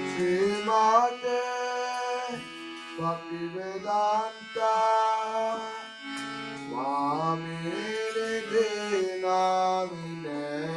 Srimad Bhaktivedanta Swami Namine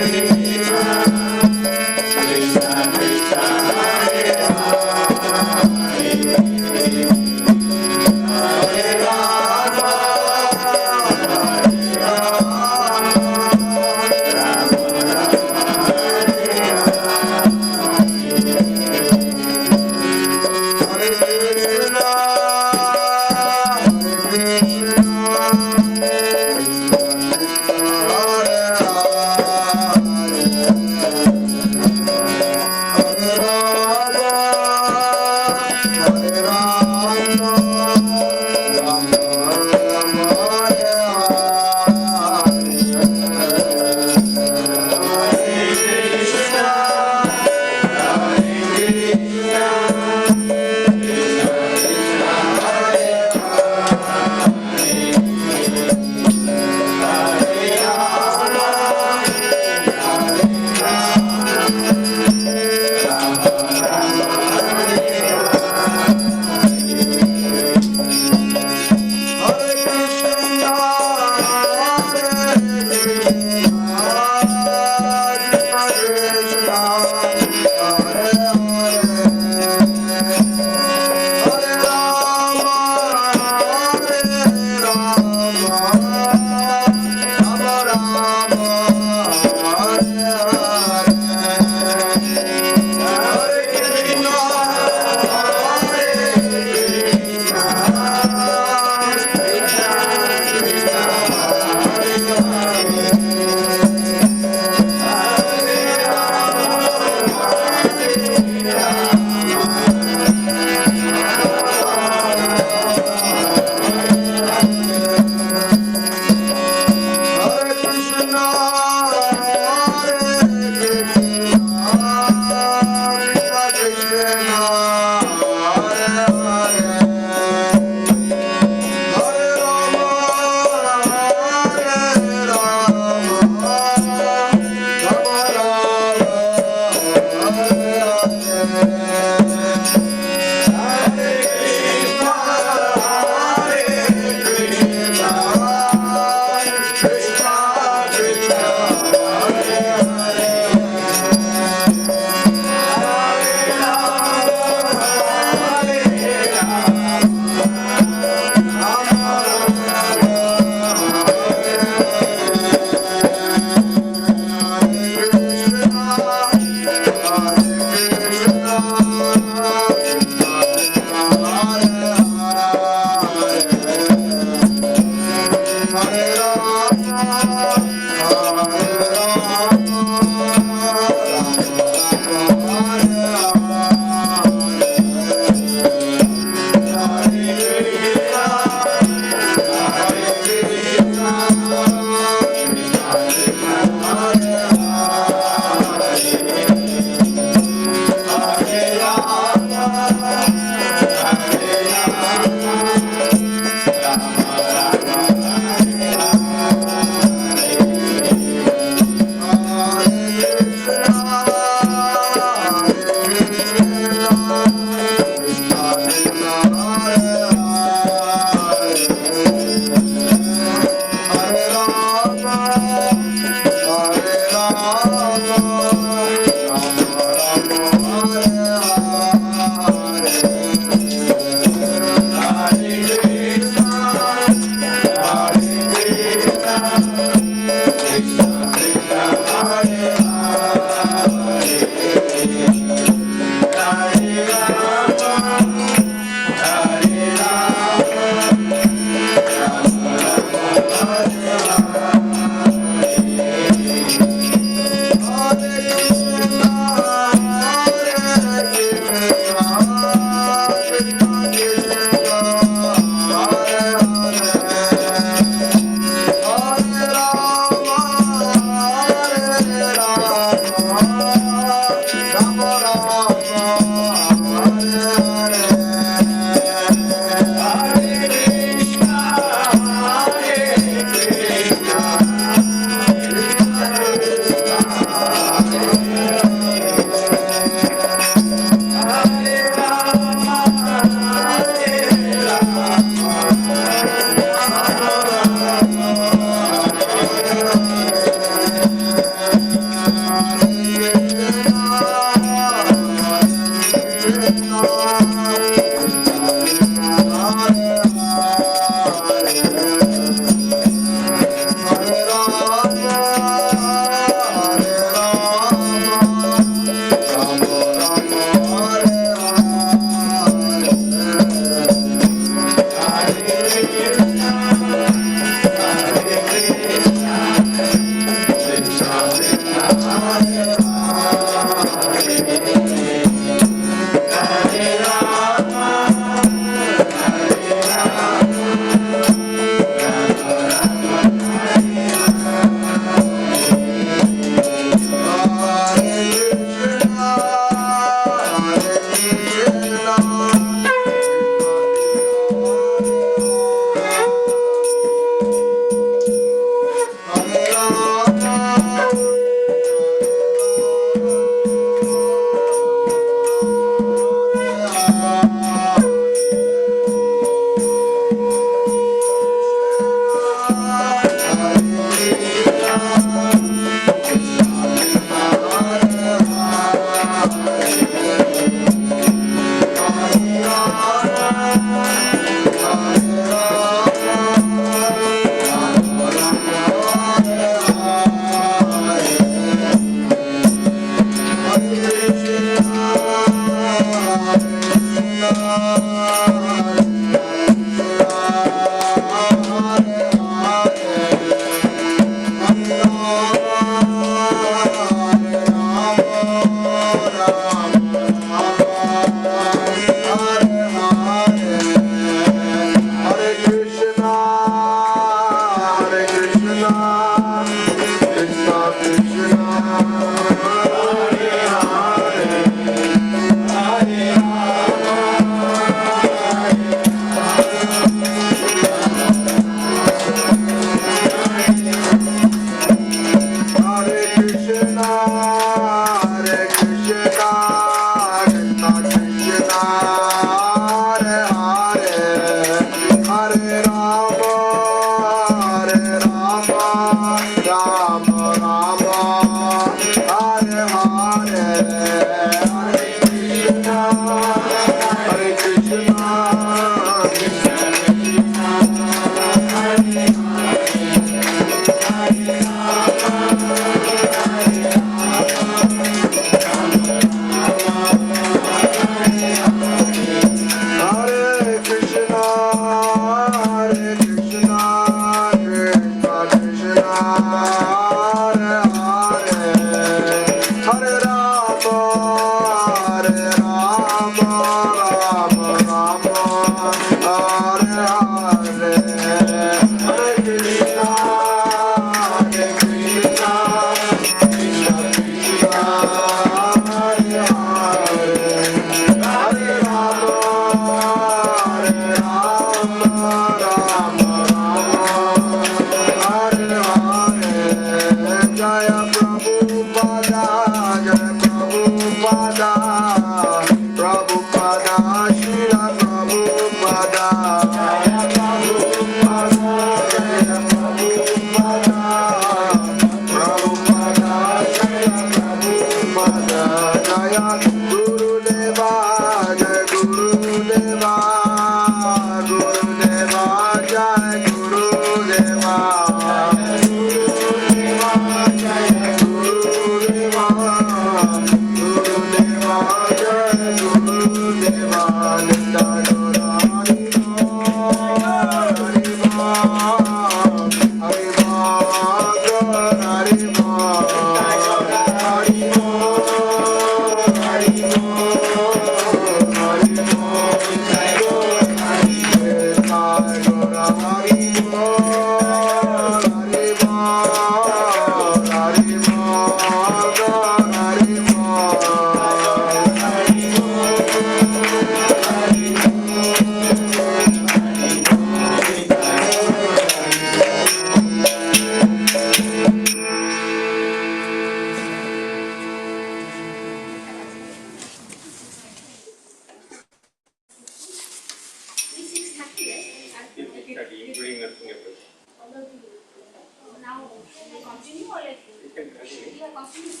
Hare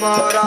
Hare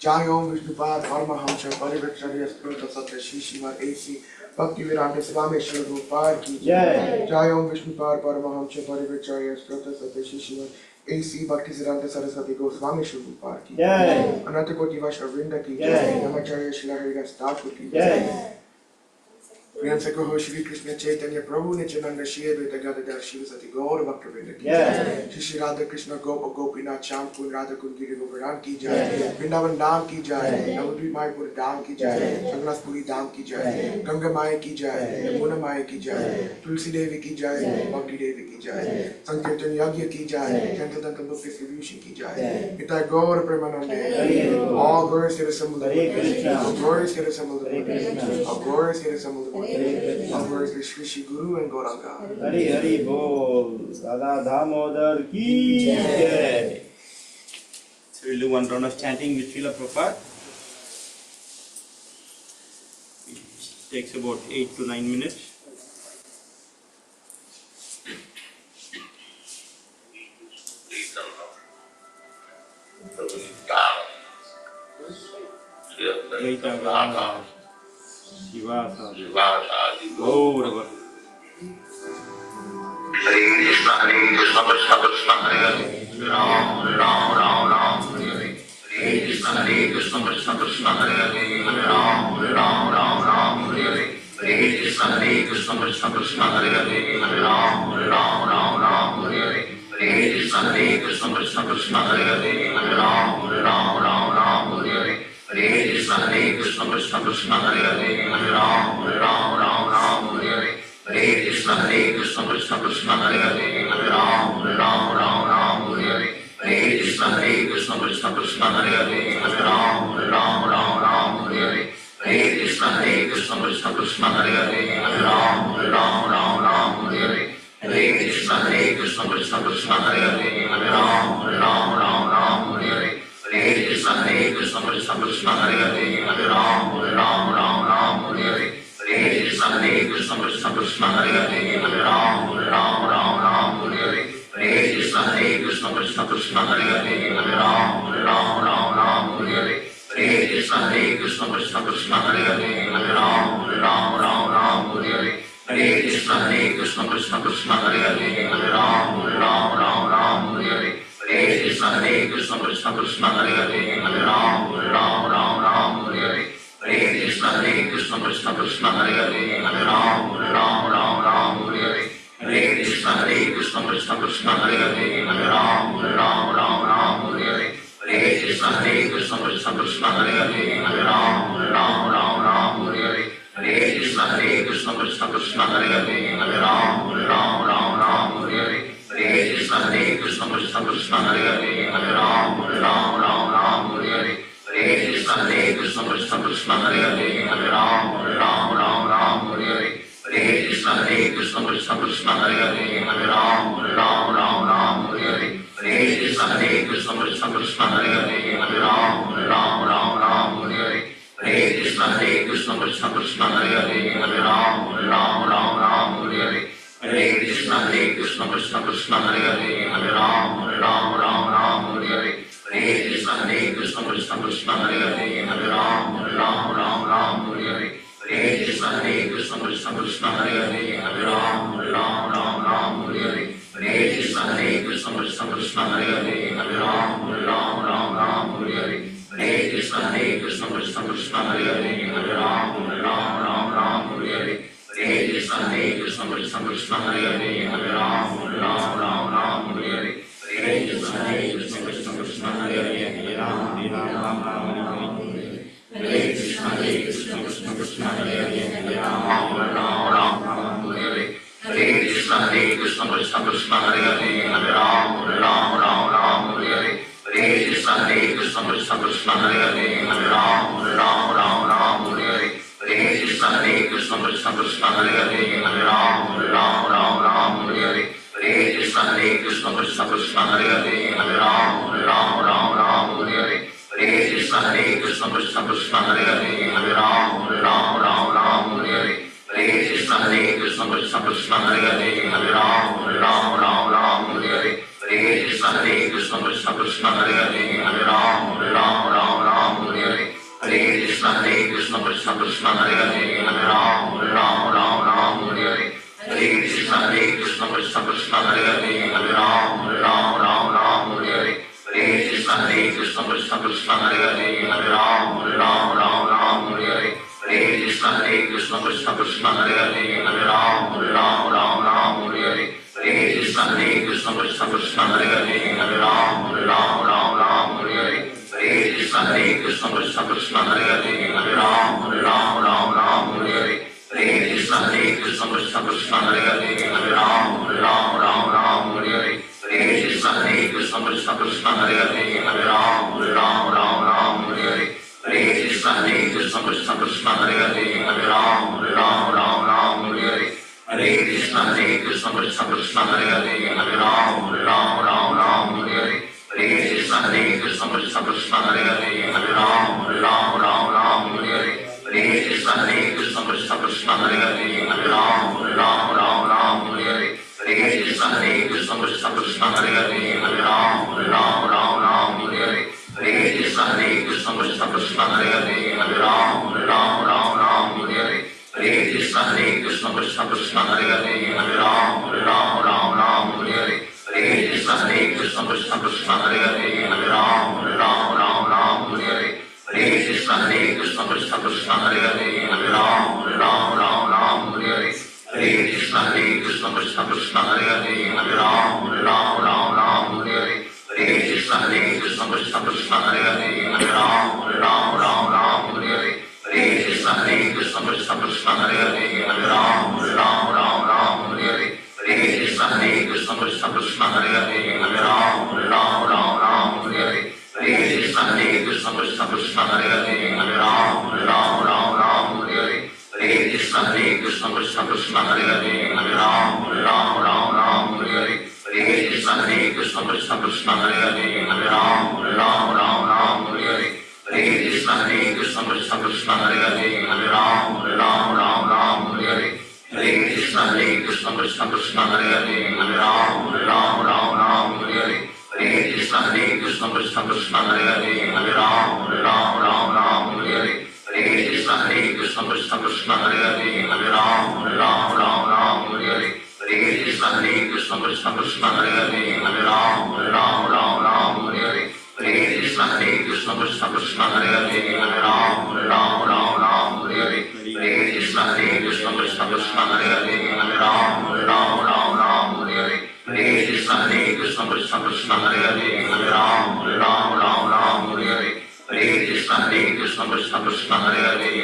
Jai Om Vishnupad Paramahamsa Parivacharya Sprota Satya Shishivar AC Bhakti Viranta Swameshwar Gopal Ki Jai. Jai Om Vishnupad Paramahamsa Parivacharya Sprota Satya Shishivar AC Bhakti Viranta Saraswati Goswameshwar Gopal Ki Jai. Ananta Koti Vaishnav Vrinda Ki Jai. Namacharya Shila Haridas Thakur Ki Jai. प्रेम से कहो श्री कृष्ण चैतन्य प्रभु नित्यानंद श्री अद्वैत गदाधर शिवसति गौर भक्तवृंद की जय। श्री राधा कृष्ण गोप गोपीनाथ श्याम कुंज राधा कुंज गिरि गोवर्धन की जय। वृंदावन धाम की जय। नवद्वीप मायापुर धाम की जय। जगन्नाथपुरी धाम की जय। गंगा माई की जय। यमुना माई की जय। तुलसी देवी की जय। भक्ति देवी की जय। संकीर्तन यज्ञ की जय। संतदंत बुक डिस्ट्रीब्यूशन की जय। पिता गौर प्रेमानंदे all glories to the symbol of all glories to the symbol of all glories to the symbol of all glories to Shri Shri Guru and Gauranga. Hari Hari Bol, Radha Damodar ki jai. So we'll do one round of chanting with Srila Prabhupada. It takes about 8 to 9 minutes. Shivasa Gaurava. Hare Krishna, Krishna Krishna, Hare Ram, Ram Ram, Hare Hare Krishna, Krishna Krishna, Hare Ram, Ram Hare Hare Krishna, Krishna Krishna, Hare Ram, Ram Hare Hare Krishna, Krishna Krishna, Hare Ram, Ram Hare Hare Krishna, Krishna Krishna, Hare Ram, Ram Hare Hare Krishna, Krishna Krishna, Hare Ram, Ram Hare Hare Krishna, Krishna Krishna, Hare Ram, Ram Hare Hare Krishna, Krishna Krishna, Hare Ram, Ram Hare Hare Krishna, Krishna Krishna, Hare Ram, Ram Hare Hare Krishna, Krishna Krishna, Hare Ram, Ram Hare Hare Krishna, Krishna Krishna, Hare Ram, Ram Hare Hare Krishna, Krishna Krishna, Hare Ram, Ram Hare Hare Krishna, Krishna Krishna, Hare Ram, Ram Hare Hare Krishna, Krishna Krishna, Hare Ram, Ram Hare Hare Krishna, Krishna Krishna, Hare Ram, Ram Hare Hare Krishna, Krishna Krishna, Hare Ram, Ram Hare Hare Krishna, Krishna Krishna, Hare Ram, Ram Hare Hare Krishna, Krishna Krishna, Hare Ram, Ram Hare Hare Krishna, Krishna Krishna, Hare Ram, Ram Hare Hare Krishna, Krishna Krishna, Hare Ram, Ram Hare Hare Krishna, Krishna Krishna, Hare Ram, Ram Hare Hare Krishna, Krishna Krishna, Hare Ram, Ram Hare Hare Krishna, Krishna Krishna, Hare Ram, Ram Hare Hare Krishna, Krishna Krishna, Hare Ram, Ram Hare Hare Krishna, Krishna Hare Ram, Ram Hare Hare Krishna, Krishna Hare Ram, Ram Hare Hare Krishna, Krishna Hare Ram, Ram Hare Hare Krishna, Krishna Hare Ram, Ram Hare Hare Krishna, Krishna Krishna, Hare Ram, Ram Hare Krishna Krishna Hare Hare Hare Ram Ram Ram Ram Hare Hare Hare Krishna Krishna Krishna Hare Hare Hare Ram Ram Ram Hare Hare Hare Krishna Krishna Krishna Hare Hare Hare Ram Ram Ram Hare Hare Hare Krishna Krishna Krishna Hare Hare Hare Ram Ram Ram Hare Hare Hare Krishna Krishna Krishna Hare Hare Hare Ram Ram Ram Hare Hare Hare Krishna Krishna Krishna Hare Hare Hare Ram Ram Hare Hare Hare Krishna Krishna Krishna Hare Hare Hare Ram Ram Hare Hare Hare Krishna Krishna Krishna Hare Hare Hare Ram Ram Hare Hare Hare Krishna Krishna Krishna Hare Hare Hare Ram Ram Hare Hare Hare Krishna Krishna Krishna Hare Hare Hare Ram Ram Hare Hare Hare Krishna Krishna Krishna Hare Hare Hare Ram Ram Hare Hare Hare Krishna Krishna Krishna Hare Hare Hare Ram Ram Hare Hare Hare Krishna Krishna Krishna Hare Hare Hare Ram Ram Hare Hare Hare Krishna Krishna Krishna Hare Hare Hare Ram Ram Hare Hare Hare Krishna Krishna Krishna Hare Hare Hare Ram Ram Hare Hare Hare Krishna Krishna Krishna Hare Hare Hare Ram Ram Hare Hare Hare Krishna Krishna Krishna Hare Hare Hare Ram Ram Hare Hare Hare Krishna Krishna Krishna Hare Hare Hare Ram Ram Hare Hare Hare Krishna Krishna Krishna Hare Hare Hare Ram Ram Hare Hare Hare Krishna Krishna Krishna Hare Hare Hare Ram Ram Hare Hare Hare Krishna Krishna Krishna Hare Hare Hare Ram Ram Hare Hare Hare Krishna Krishna Krishna Hare Hare Hare Ram Ram Hare Hare Hare Krishna Krishna Krishna Hare Hare Hare Ram Ram Hare Hare Hare Krishna Krishna Krishna Hare Hare Hare Ram Ram Hare Hare Hare Krishna Krishna Krishna Hare Hare Hare Ram Ram Hare Hare Hare Krishna Krishna Krishna Hare Hare Hare Ram Ram Hare Hare Hare Krishna Krishna Krishna Hare Hare Hare Ram Ram Hare Hare Hare Krishna Krishna Krishna Hare Hare Hare Ram Ram Hare Hare Hare Krishna Krishna Krishna Hare Hare Hare Ram Ram Hare Hare Hare Krishna Krishna Krishna Hare Hare Hare Ram Ram Hare Hare Hare Krishna Krishna Krishna Hare Hare Hare Ram Ram Hare Hare Hare Krishna Krishna Krishna Hare Hare Hare Ram Ram Hare Hare Hare Krishna Krishna Krishna Hare Hare Hare Ram Ram Hare Hare Hare Krishna Krishna Krishna Hare Hare Hare Ram Ram Hare Hare Hare Krishna Krishna Krishna Hare Hare Hare Ram Ram Hare Hare Hare Krishna Krishna Krishna Hare Hare Hare Ram Ram Hare Hare Hare Krishna Krishna Krishna Hare Hare Hare Ram Ram Hare Hare Hare Krishna Krishna Krishna Hare Hare Hare Ram Ram Hare Hare Hare Krishna Krishna Krishna Hare Hare Hare Ram Ram Hare Hare Hare Krishna Krishna Krishna Hare Hare Hare Ram Ram Hare Hare Hare Krishna Krishna Krishna Hare Hare Hare Ram Ram Hare Hare Hare Krishna Krishna Krishna Hare Hare Hare Ram Ram Hare Hare Hare Krishna Krishna Krishna Hare Hare Hare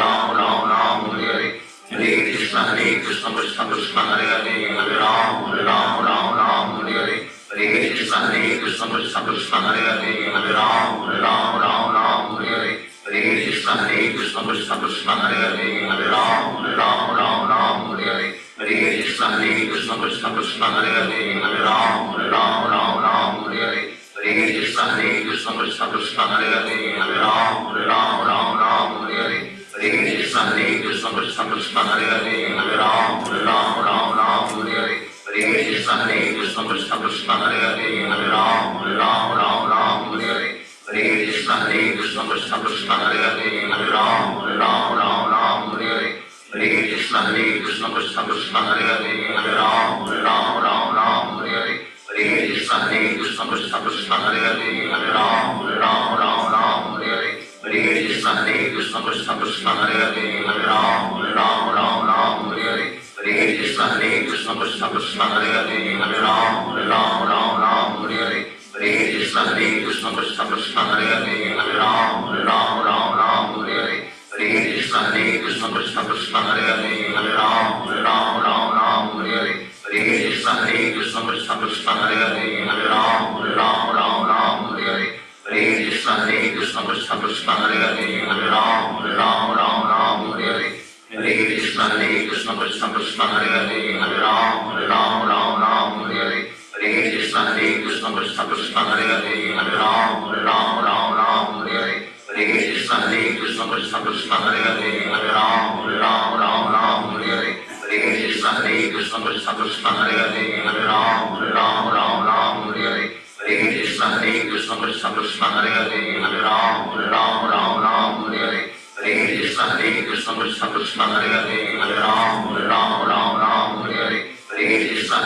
Ram Ram Hare Hare Hare Krishna Krishna Krishna Hare Hare Hare Ram Ram Hare Hare Hare Krishna Krishna Krishna Hare Hare Hare Ram Ram Hare Hare Hare Krishna Krishna Krishna Hare Hare Hare Ram Ram Hare Hare Hare Krishna Krishna Krishna Hare Hare Hare Ram Ram Hare Hare Hare Krishna Krishna Krishna Hare Hare Hare Ram Ram Hare Hare Hare Krishna Krishna Krishna Hare Hare Hare Ram Ram Hare Hare Hare Krishna Krishna Krishna Hare Hare Hare Ram Ram Hare Hare Hare Krishna Krishna Krishna Hare Hare Hare Ram Ram Hare Hare Hare Krishna Krishna Krishna Hare Hare Hare Ram Ram Hare Hare Hare Krishna Krishna Krishna Hare Hare Hare Ram Ram Hare Hare Hare Krishna Krishna Krishna Hare Hare Hare Ram Ram Hare Hare Hare Krishna Krishna Hare Hare Hare Ram Ram Ram Ram Hare Hare Hare Krishna Krishna Krishna Hare Hare Hare Ram Ram Ram Ram Hare Hare Hare Krishna Krishna Krishna Hare Hare Hare Ram Ram Ram Ram Hare Hare Hare Krishna Krishna Krishna Hare Hare Hare Ram Ram Ram Ram Hare Hare Hare Krishna Krishna Krishna Hare Hare Hare Ram Ram Ram Ram Hare Hare Hare Krishna Krishna Krishna Hare Hare Hare Ram Ram Ram Ram Hare Hare Hare Krishna Krishna Krishna Hare Hare Hare Ram Ram Ram Ram Hare Hare Hare Krishna Krishna Krishna Hare Hare Hare Ram Ram Ram Ram Hare Hare Hare Krishna Krishna Krishna Hare Hare Hare Ram Ram Ram Ram Hare Hare Hare Krishna Krishna Krishna Hare Hare Hare Ram Ram Ram Ram Hare Hare Hare Krishna Krishna Krishna Hare Hare Hare Ram Ram Ram Ram Hare Hare Hare Krishna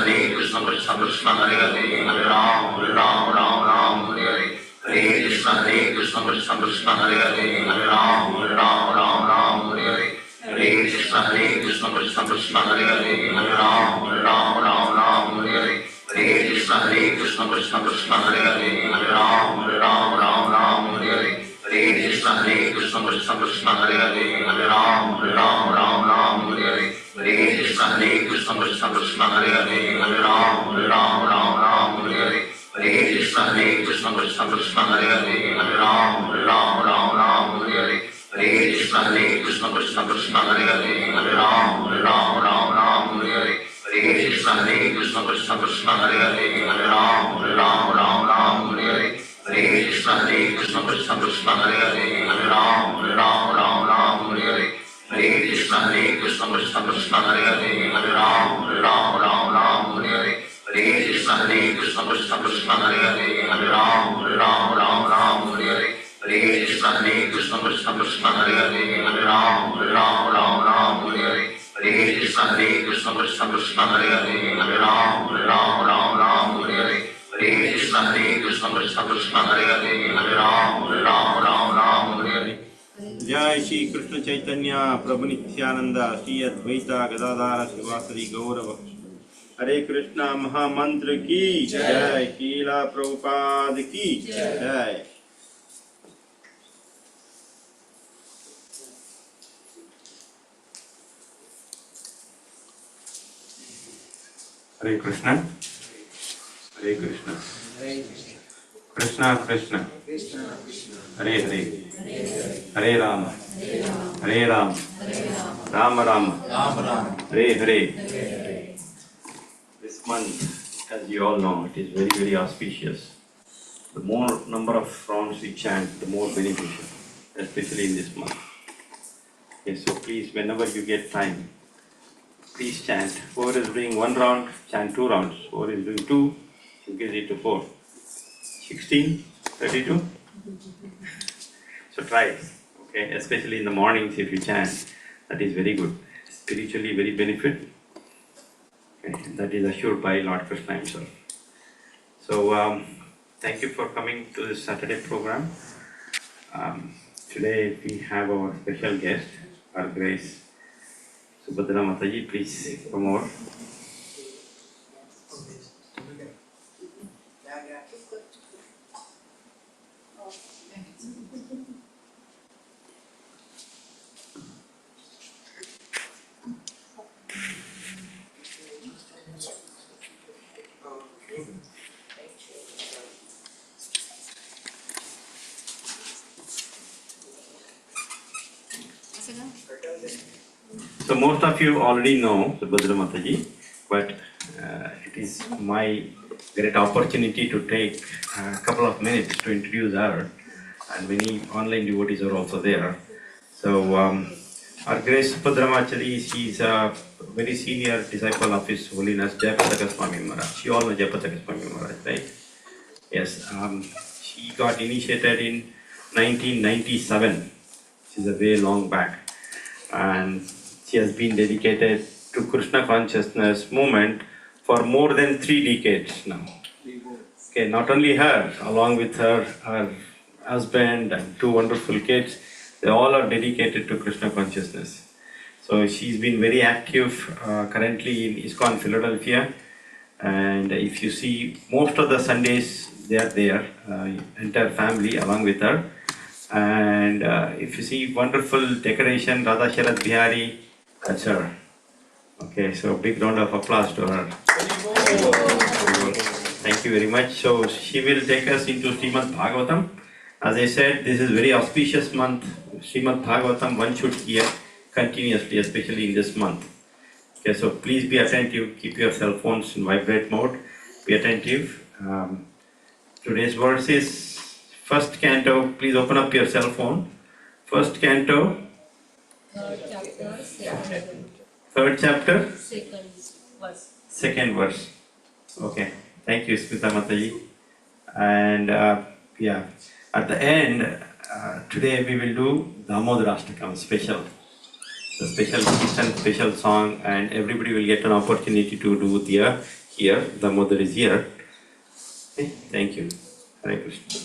Krishna Krishna Hare Hare Hare Ram Ram Ram Ram Hare Hare Hare Krishna Krishna Krishna Hare Hare Hare Ram Ram Ram Ram Hare Hare Hare Krishna Krishna Krishna Hare Hare Hare Ram Ram Ram Ram Hare Hare Hare Krishna Krishna Krishna Hare Hare Hare Ram Ram Ram Ram Hare Hare Hare Krishna Krishna Krishna Hare Hare Hare Ram Ram Ram Ram Hare Hare Hare Krishna Krishna Krishna Hare Hare Hare Ram Ram Ram Ram Hare Hare Hare Krishna Krishna Krishna Hare Hare Hare Ram Ram Ram Ram Hare Hare Hare Krishna Krishna Krishna Hare Hare Hare Ram Ram Ram Ram Hare Hare Hare Krishna Krishna Krishna Hare Hare Hare Ram Ram Ram Ram Hare Hare Hare Krishna Krishna Krishna Hare Hare Hare Ram Ram Ram Ram Hare Hare Hare Krishna Krishna Krishna Hare Hare Hare Ram Ram Ram Ram Hare Hare Hare Krishna Krishna Krishna Hare Hare Hare Ram Ram Ram Ram Hare Hare Hare Krishna Krishna Krishna Hare Hare Hare Ram Ram Ram Ram Hare Hare Hare Krishna Krishna Krishna Hare Hare Hare Ram Ram Ram Ram Hare Hare Hare Krishna Krishna Krishna Hare Hare Hare Ram Ram Ram Ram Hare Hare जय श्री कृष्ण चैतन्य प्रभु नित्यानंद श्री अद्वैता गदाधार शिवासरी गौरव हरे कृष्णा महामंत्र की जय कीला प्रभुपाद की जय Hare Krishna Hare Krishna Krishna Krishna Hare Hare Hare Rama Hare Rama Rama Rama Hare Hare. This month, as you all know, it is very, very auspicious. The more number of rounds we chant, the more beneficial, especially in this month. Okay, so please, whenever you get time, please chant. Whoever is doing 1 round, chant 2 rounds. Whoever is doing 2, increase it to 4. 16, 32. So try it, okay? Especially in the mornings, if you chant, that is very good. Spiritually, very benefit. Okay? That is assured by Lord Krishna himself. So thank you for coming to this Saturday program. Today we have our special guest, our Grace Subhadra Mathaji. Please come over. So most of you already know Subhadra Mathaji, but it is my great opportunity to take a couple of minutes to introduce her, and many online devotees are also there. So our Grace Subhadra Mathaji, she is a very senior disciple of His Holiness Jayapataka Swami Maharaj. You all know Jayapataka Swami Maharaj, right? Yes, she got initiated in 1997, which is a very long back, and she has been dedicated to Krishna consciousness movement for more than 3 decades now. Okay, not only her, along with her husband and 2 wonderful kids, they all are dedicated to Krishna consciousness. So she's been very active currently in ISKCON Philadelphia, and if you see most of the Sundays they are there, entire family along with her. And if you see wonderful decoration, Radha Sharad Bihari, that's her. Okay, so big round of applause to her. Thank you very much. So she will take us into Srimad Bhagavatam. As I said, this is very auspicious month. Srimad Bhagavatam one should hear continuously, especially in this month. Okay, so please be attentive. Keep your cell phones in vibrate mode. Be attentive. Today's verse is first canto. Please open up your cell phone. First canto. Third chapter. Second verse. Okay. Thank you, Subhadra Mathaji. And yeah, at the end, today we will do Damodarashtakam special. The special kitchen, special song, and everybody will get an opportunity to do here. Damodar is here. Okay, thank you. Hare Krishna.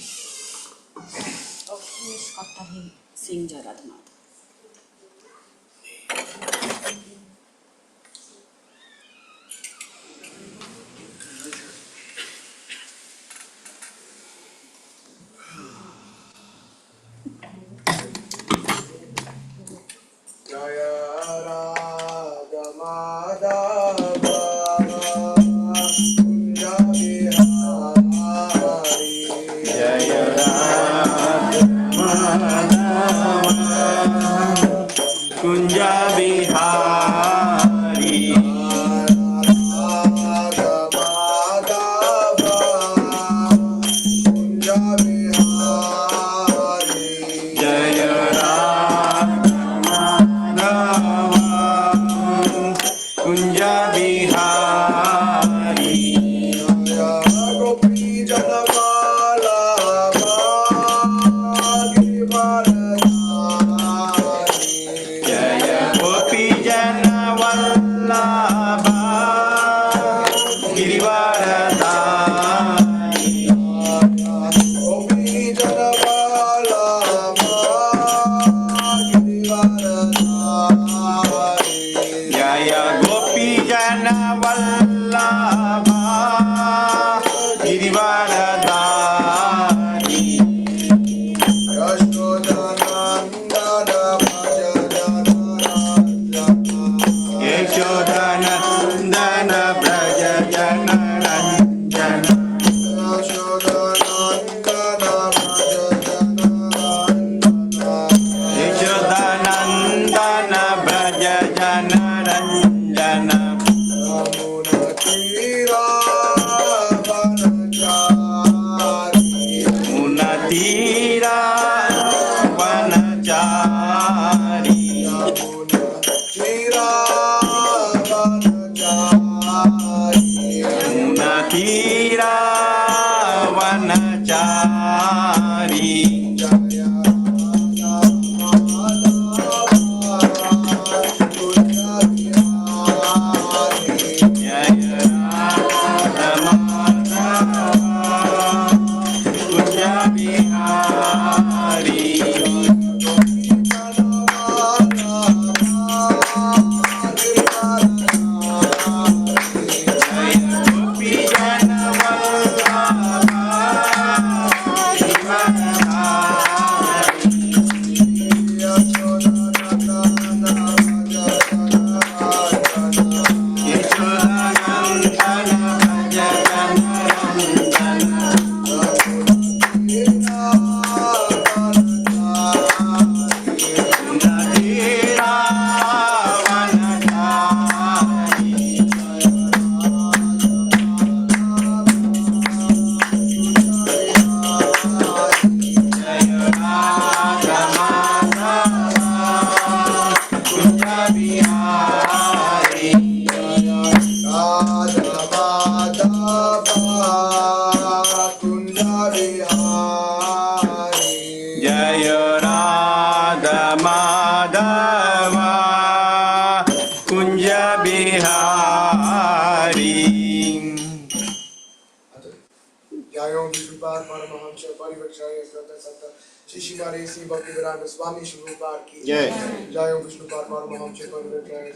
Shri Srimad A.C. Bhaktivedanta Swami Shri Prabhupada ki जय Jai Om Vishnu Padma Mahamsa Parivekshaya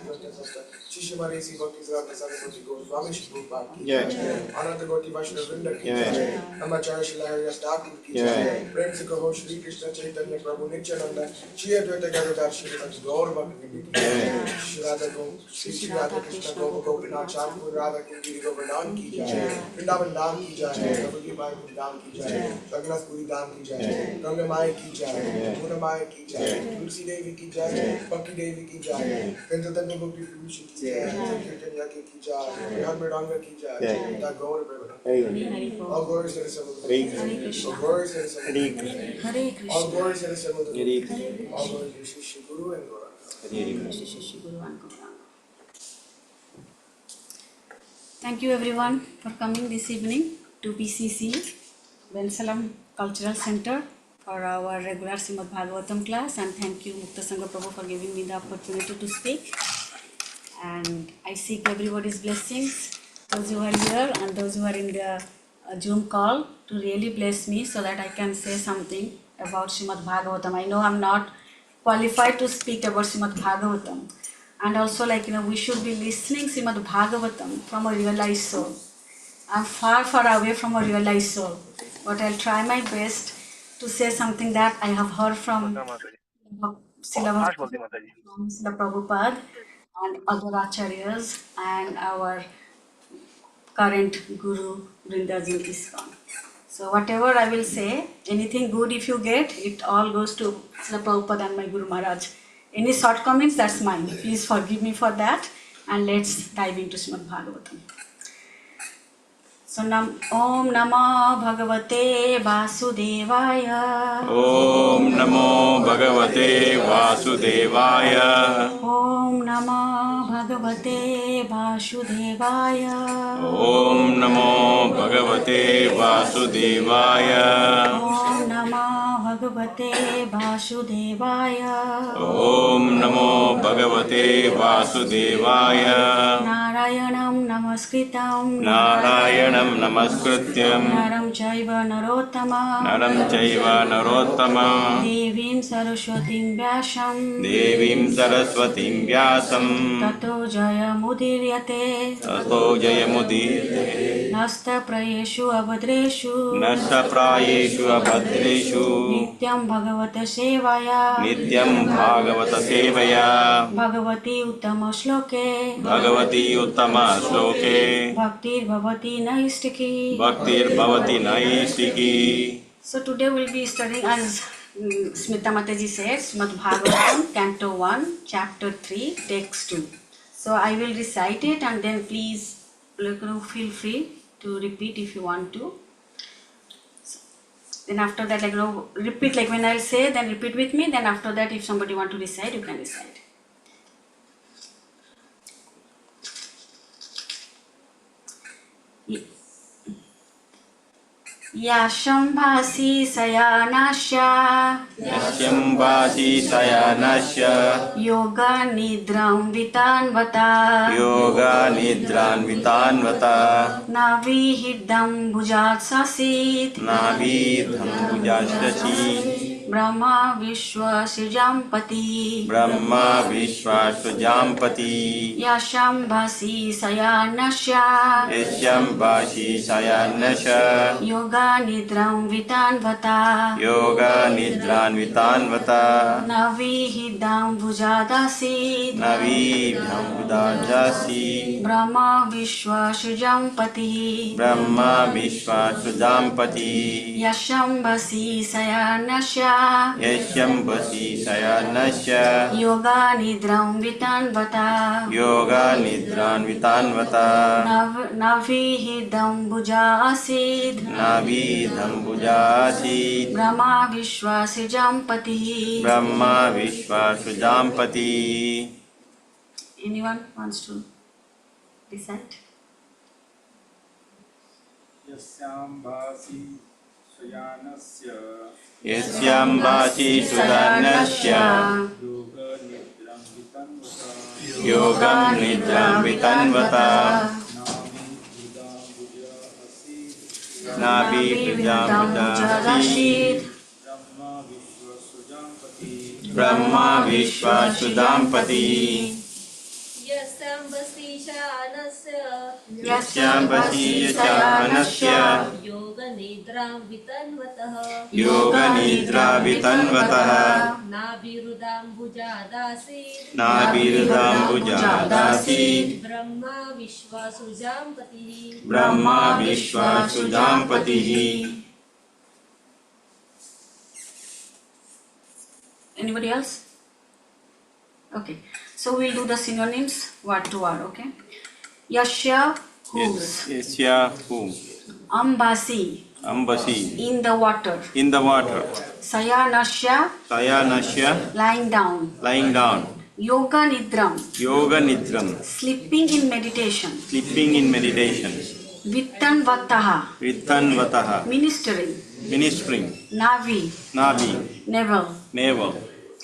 Shri Srimad A.C. Bhaktivedanta Saraswati Goswami Shri Prabhupada ki जय Ananta Goti Vaishnava Vrinda ki जय Namacharya Shri Lahiri Thakur ki जय Prem Se Kaho Shri Krishna Chaitanya Prabhu Nityananda Shri Advaita Gadadhar Shri Gaur Bhakti ki Shri Radha Shri Radha Krishna Gopinath Chandpur Radha Kundiri Govardhan ki Jai Vrindavan Dham ki Jai Prabhuji Bhai Dham ki Jai Raghunath Puri Dham ki Jai Ganga Mai ki Jai Muna Mai ki Jai Tulsi Devi ki Jai Bhakti Devi ki Jai Vendatanya Bhakti Purushi ki Jai Chaitanya ki Jai Har Mridanga ki Jai Chaitanya Gaur Bhagavatam all glories to the Son of the Hare all glories to the Son of Hare the Hare Krishna. all glories to the Son of the Hare all glories to Shri Shri Guru and Gauranga. Thank you everyone for coming this evening to BCC Bensalem Cultural Center for our regular Srimad Bhagavatam class, and thank you Mukta Sangha Prabhu for giving me the opportunity to speak. And I seek everybody's blessings, those who are here and those who are in the Zoom call, to really bless me so that I can say something about Srimad Bhagavatam. I know I'm not qualified to speak about Srimad Bhagavatam. And also, we should be listening Srimad Bhagavatam from a realized soul. I'm far, far away from a realized soul. But I'll try my best to say something that I have heard from Srila Prabhupada and other acharyas and our current Guru Vrindajan ISKCON. So whatever I will say, anything good if you get, it all goes to Srila Prabhupada and my Guru Maharaj. Any shortcomings, that's mine. Please forgive me for that, and let's dive into Srimad Bhagavatam. So Om Namo Bhagavate Vasudevaya. Om Namo Bhagavate Vasudevaya. Om Namo Bhagavate Vasudevaya. Om Namo Bhagavate Vasudevaya. Om Namo Bhagavate Vasudevaya. Om Namo Bhagavate Vasudevaya. Narayanam Namaskritam Narayanam Namaskrityam Naram Chaiva Narottamam Naram Chaiva Narottamam Devim Saraswatim Vyasam Devim Saraswatim Vyasam Tato Jayamudiryate Tato Jayamudite Nasta Prayeshu Abhadreshu Nasta Prayeshu Abhadreshu Nityam Bhagavata Sevaya Nityam Bhagavata Sevaya Bhagavati Uttama Shloke Bhagavati Uttama Shloke Bhaktir Bhavati Naistiki. Bhaktir Bhavati Naistiki. So today we'll be studying, as Smita Mataji said, Srimad Bhagavatam, Canto 1, Chapter 3, Text 2. So I will recite it, and then please feel free to repeat if you want to. Then after that, repeat, when I'll say, then repeat with me. Then after that, if somebody want to recite, you can recite. Yashambhasi Sayanasya Yashyambhasi Sayanasya Yoga Nidram Vitanvata Yoga Nidran Vitanvata Navihidam Bhujat Sasit Navidham Bhujashtachi Brahma Vishwa Sijampati Brahma Vishvasvajampati Yashambhasi Sayanasya Yashyambhasi Sayanasya Yoga Nidram Vitanvata Yoga Nidran Vitanvata Navihidam Bhujadasit Navidham Bhujashtachi Brahma Vishwa Sijampati Brahma Vishvasvajampati Yashambhasi Sayanasya Yashyambhasi Sayanasya Yoga Nidram Vitanvata Yoga Nidran Vitanvata Navihidam Bhujasid Navidham Bhujasid Brahma Vishwa Sijampati. Brahma Vishvasvajampati. Anyone wants to recite? Yasyambhasi Sayanasya Yasyambhasi Sudanasya Yoga Nidram Vitanvata Yogam Nidram Vitanvata Navi Bhujam Bhujashid Brahma विश्वसुधाम्पतिः यस्यांबसी शयानस्य योगनिद्रां वितन्वतः योगनिद्रावितन्वतः नाभिरुदाम्बुजादासीत् Brahma विश्वसृजाम्पतिः Brahma विश्वसुधाम्पतिः Anybody else? Okay, so we'll do the synonyms word to word. Okay, Yashya, whose. Yasya, whom. Ambasi, Ambasi, in the water. in the water. Sayanasya, Sayanasya, lying down. lying down. Yoga nidram, Yoga nidram, sleeping in meditation. sleeping in meditation. Vittanvataha, Vittanvataha, ministering. ministering. Navi, Navi, navel. navel.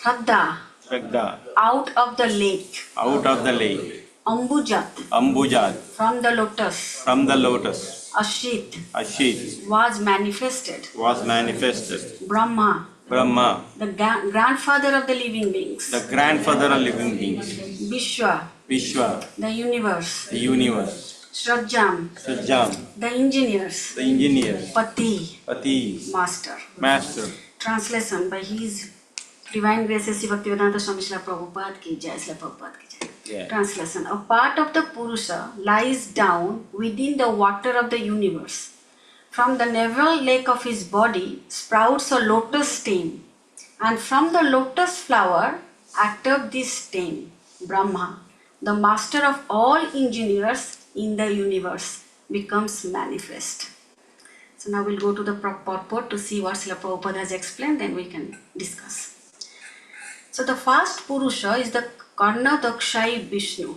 Hradda, Ragda, out of the lake. out of the lake. Ambujat, Ambujat, from the lotus. from the lotus. Ashit, Ashit, was manifested. was manifested. Brahma, Brahma, the grandfather of the living beings. the grandfather of living beings. Vishwa, Vishwa, the universe. the universe. Shrajam, Sajjam, the engineers. the engineer. Pati, Pati, master. master. Translation by His Divine Grace Sri Bhaktivedanta Swami Srila Prabhupada ki jai, Srila Prabhupada ki jai. Yeah. Translation: a part of the Purusha lies down within the water of the universe. From the navel lake of his body sprouts a lotus stem, and from the lotus flower atop this stem, Brahma, the master of all engineers in the universe, becomes manifest. So now we'll go to the purport to see what Srila Prabhupada has explained, then we can discuss. So the first Purusha is the Karnadakshai Vishnu.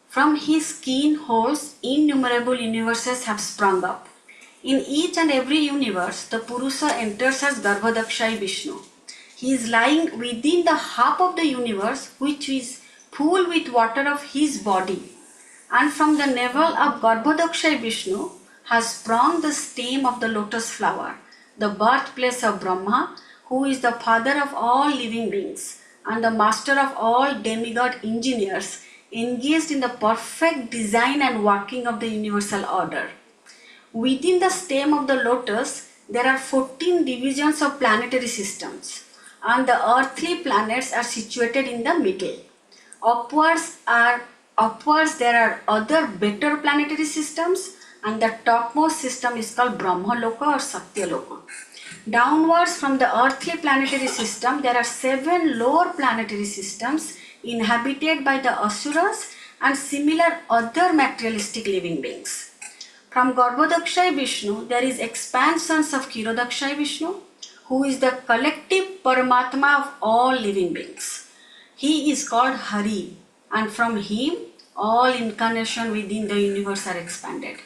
From his keen holes, innumerable universes have sprung up. In each and every universe, the Purusha enters as Garbhodakshai Vishnu. He is lying within the half of the universe, which is full with water of his body. And from the navel of Garbhodakshai Vishnu has sprung the stem of the lotus flower, the birthplace of Brahma, who is the father of all living beings and the master of all demigod engineers engaged in the perfect design and working of the universal order. Within the stem of the lotus, there are 14 divisions of planetary systems, and the earthly planets are situated in the middle. Upwards there are other better planetary systems, and the topmost system is called Brahmaloka or Satyaloka. Downwards from the earthly planetary system, there are 7 lower planetary systems inhabited by the asuras and similar other materialistic living beings. From Garbhodakshai Vishnu, there is expansions of Kirodakshai Vishnu, who is the collective Paramatma of all living beings. He is called Hari, and from him all incarnation within the universe are expanded.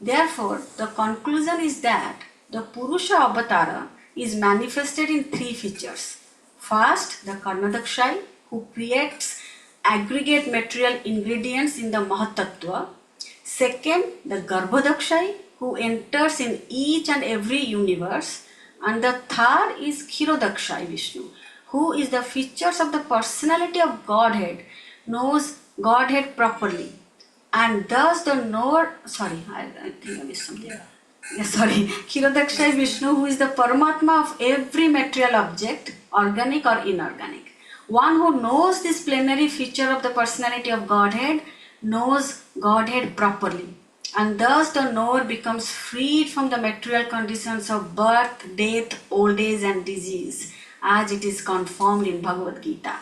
Therefore, the conclusion is that the Purusha Avatara is manifested in 3 features. First, the Karnadakshai, who creates aggregate material ingredients in the Mahatattva. Second, the Garbhodakshai, who enters in each and every universe. And the third is Kirodakshai Vishnu, who is the features of the personality of Godhead, knows Godhead properly. And thus the knower, I think I missed something. Kirodakshai Vishnu, who is the Paramatma of every material object, organic or inorganic. One who knows this plenary feature of the personality of Godhead knows Godhead properly. And thus the knower becomes freed from the material conditions of birth, death, old age and disease, as it is confirmed in Bhagavad Gita.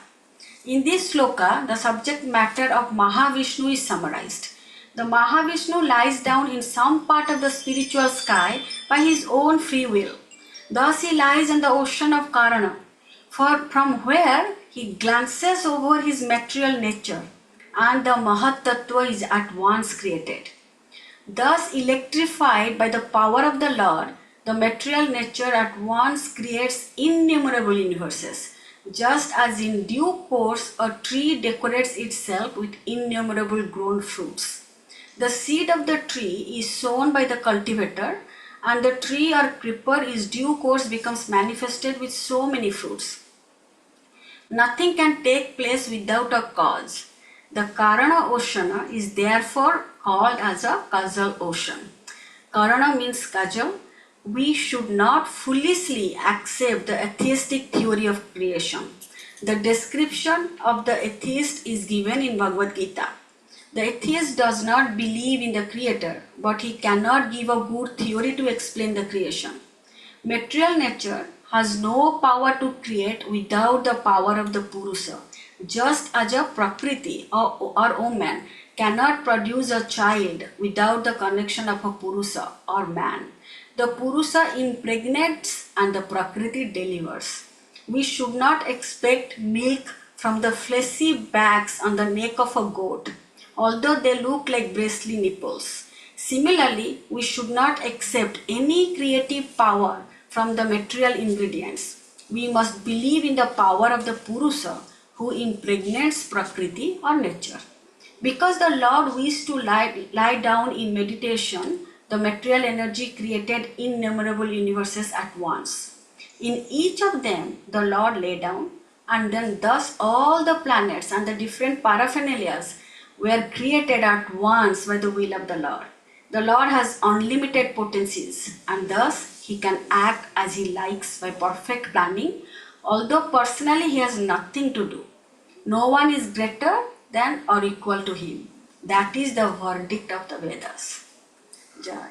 In this sloka, the subject matter of Mahavishnu is summarized. The Mahavishnu lies down in some part of the spiritual sky by his own free will. Thus he lies in the ocean of Karana, from where he glances over his material nature, and the Mahatattva is at once created. Thus electrified by the power of the Lord, the material nature at once creates innumerable universes, just as in due course a tree decorates itself with innumerable grown fruits. The seed of the tree is sown by the cultivator, and the tree or creeper is due course becomes manifested with so many fruits. Nothing can take place without a cause. The Karana Oceana is therefore called as a causal ocean. Karana means kajal. We should not foolishly accept the atheistic theory of creation. The description of the atheist is given in Bhagavad Gita. The atheist does not believe in the creator, but he cannot give a good theory to explain the creation. Material nature has no power to create without the power of the Purusa. Just as a Prakriti or woman cannot produce a child without the connection of a Purusa or man. The Purusa impregnates and the Prakriti delivers. We should not expect milk from the fleshy bags on the neck of a goat, although they look like bristly nipples. Similarly, we should not accept any creative power from the material ingredients. We must believe in the power of the Purusa who impregnates Prakriti or nature. Because the Lord wished to lie down in meditation, the material energy created innumerable universes at once. In each of them, the Lord lay down, and then thus all the planets and the different paraphernalias were created at once by the will of the Lord. The Lord has unlimited potencies, and thus he can act as he likes by perfect planning, although personally he has nothing to do. No one is greater than or equal to him. That is the verdict of the Vedas. Jai.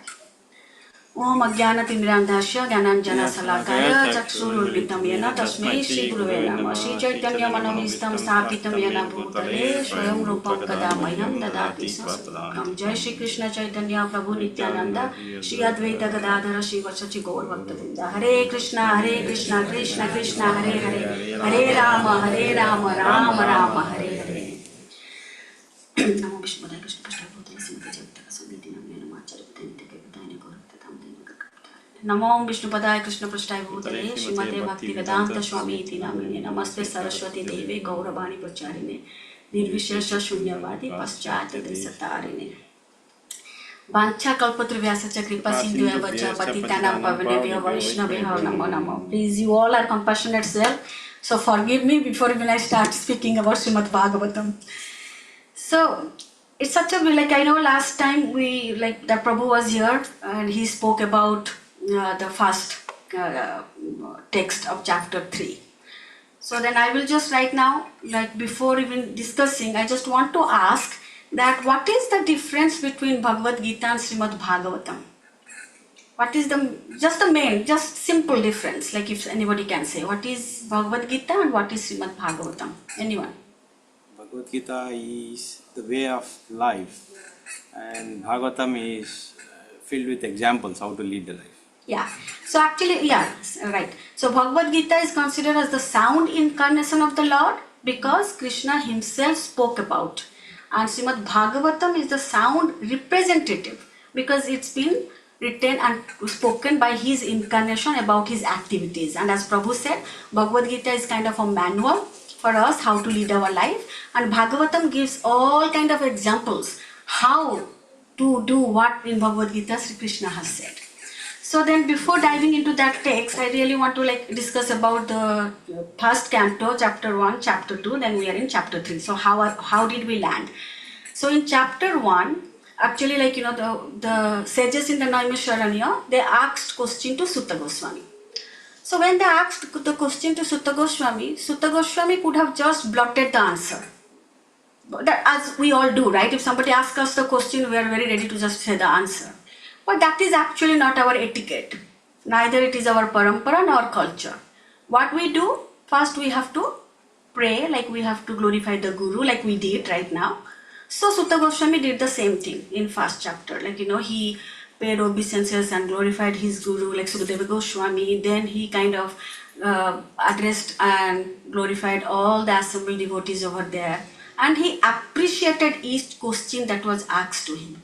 Om Ajnanatimirandhasya Jnananjana Salakaya Chakshurunmitam Yena Tasmai Shri Guruve Namah. Shri Chaitanya Manovistam Sthapitam Yena Bhutale Swayam Rupam Kadamayam Dadati Svasadam. Jai Shri Krishna Chaitanya Prabhu Nityananda Shri Advaita Gadadhara Shri Vasachi Gaur Bhaktavinda. Hare Krishna Krishna Krishna Hare Hare Hare Rama Rama Rama Hare Hare. Namo Vishnu Padaya Krishna Prasthaya Bhutale Srimati Jagata Samiti Namya Namacharya Patani Tekapatani Gauratam Namo Vishnu Padaya Krishna Prasthaya Bhutale Srimate Bhakti Vedanta Swami Iti Namine Namaste Saraswati Deve Gauravani Pracharine Nirvishesha Shunyavadi Paschatya Desatarine Vancha Kalpatrivyasacha Kripa Sindhu Evacha Patitanam Pavanebhyo Vaishnavyo Namo Namo. Please, you all are compassionate self, so forgive me before even I start speaking about Srimad Bhagavatam. So it's such a, like, I know last time we, like, the Prabhu was here and he spoke about the first text of chapter 3. So then I will just right now, like, before even discussing, I just want to ask that what is the difference between Bhagavad Gita and Srimad Bhagavatam? What is just simple difference, like if anybody can say, what is Bhagavad Gita and what is Srimad Bhagavatam? Anyone? Bhagavad Gita is the way of life, and Bhagavatam is filled with examples how to lead the life. Yeah. So actually, yeah, right. So Bhagavad Gita is considered as the sound incarnation of the Lord because Krishna himself spoke about. And Srimad Bhagavatam is the sound representative because it's been written and spoken by his incarnation about his activities. And as Prabhu said, Bhagavad Gita is kind of a manual for us how to lead our life, and Bhagavatam gives all kind of examples how to do what in Bhagavad Gita Sri Krishna has said. So then before diving into that text, I really want to discuss about the first canto, chapter 1, chapter 2, then we are in chapter 3. So how did we land? So in chapter 1, actually, the sages in the Naimisharanya, they asked question to Sutta Goswami. So when they asked the question to Sutta Goswami could have just blotted the answer. But that, as we all do, right? If somebody asks us the question, we are very ready to just say the answer. But that is actually not our etiquette. Neither it is our parampara nor culture. What we do, first we have to pray, like we have to glorify the Guru, like we did right now. So Sutta Goswami did the same thing in first chapter. He paid obeisances and glorified his Guru, like Sukadeva Goswami. Then he kind of addressed and glorified all the assembled devotees over there. And he appreciated each question that was asked to him.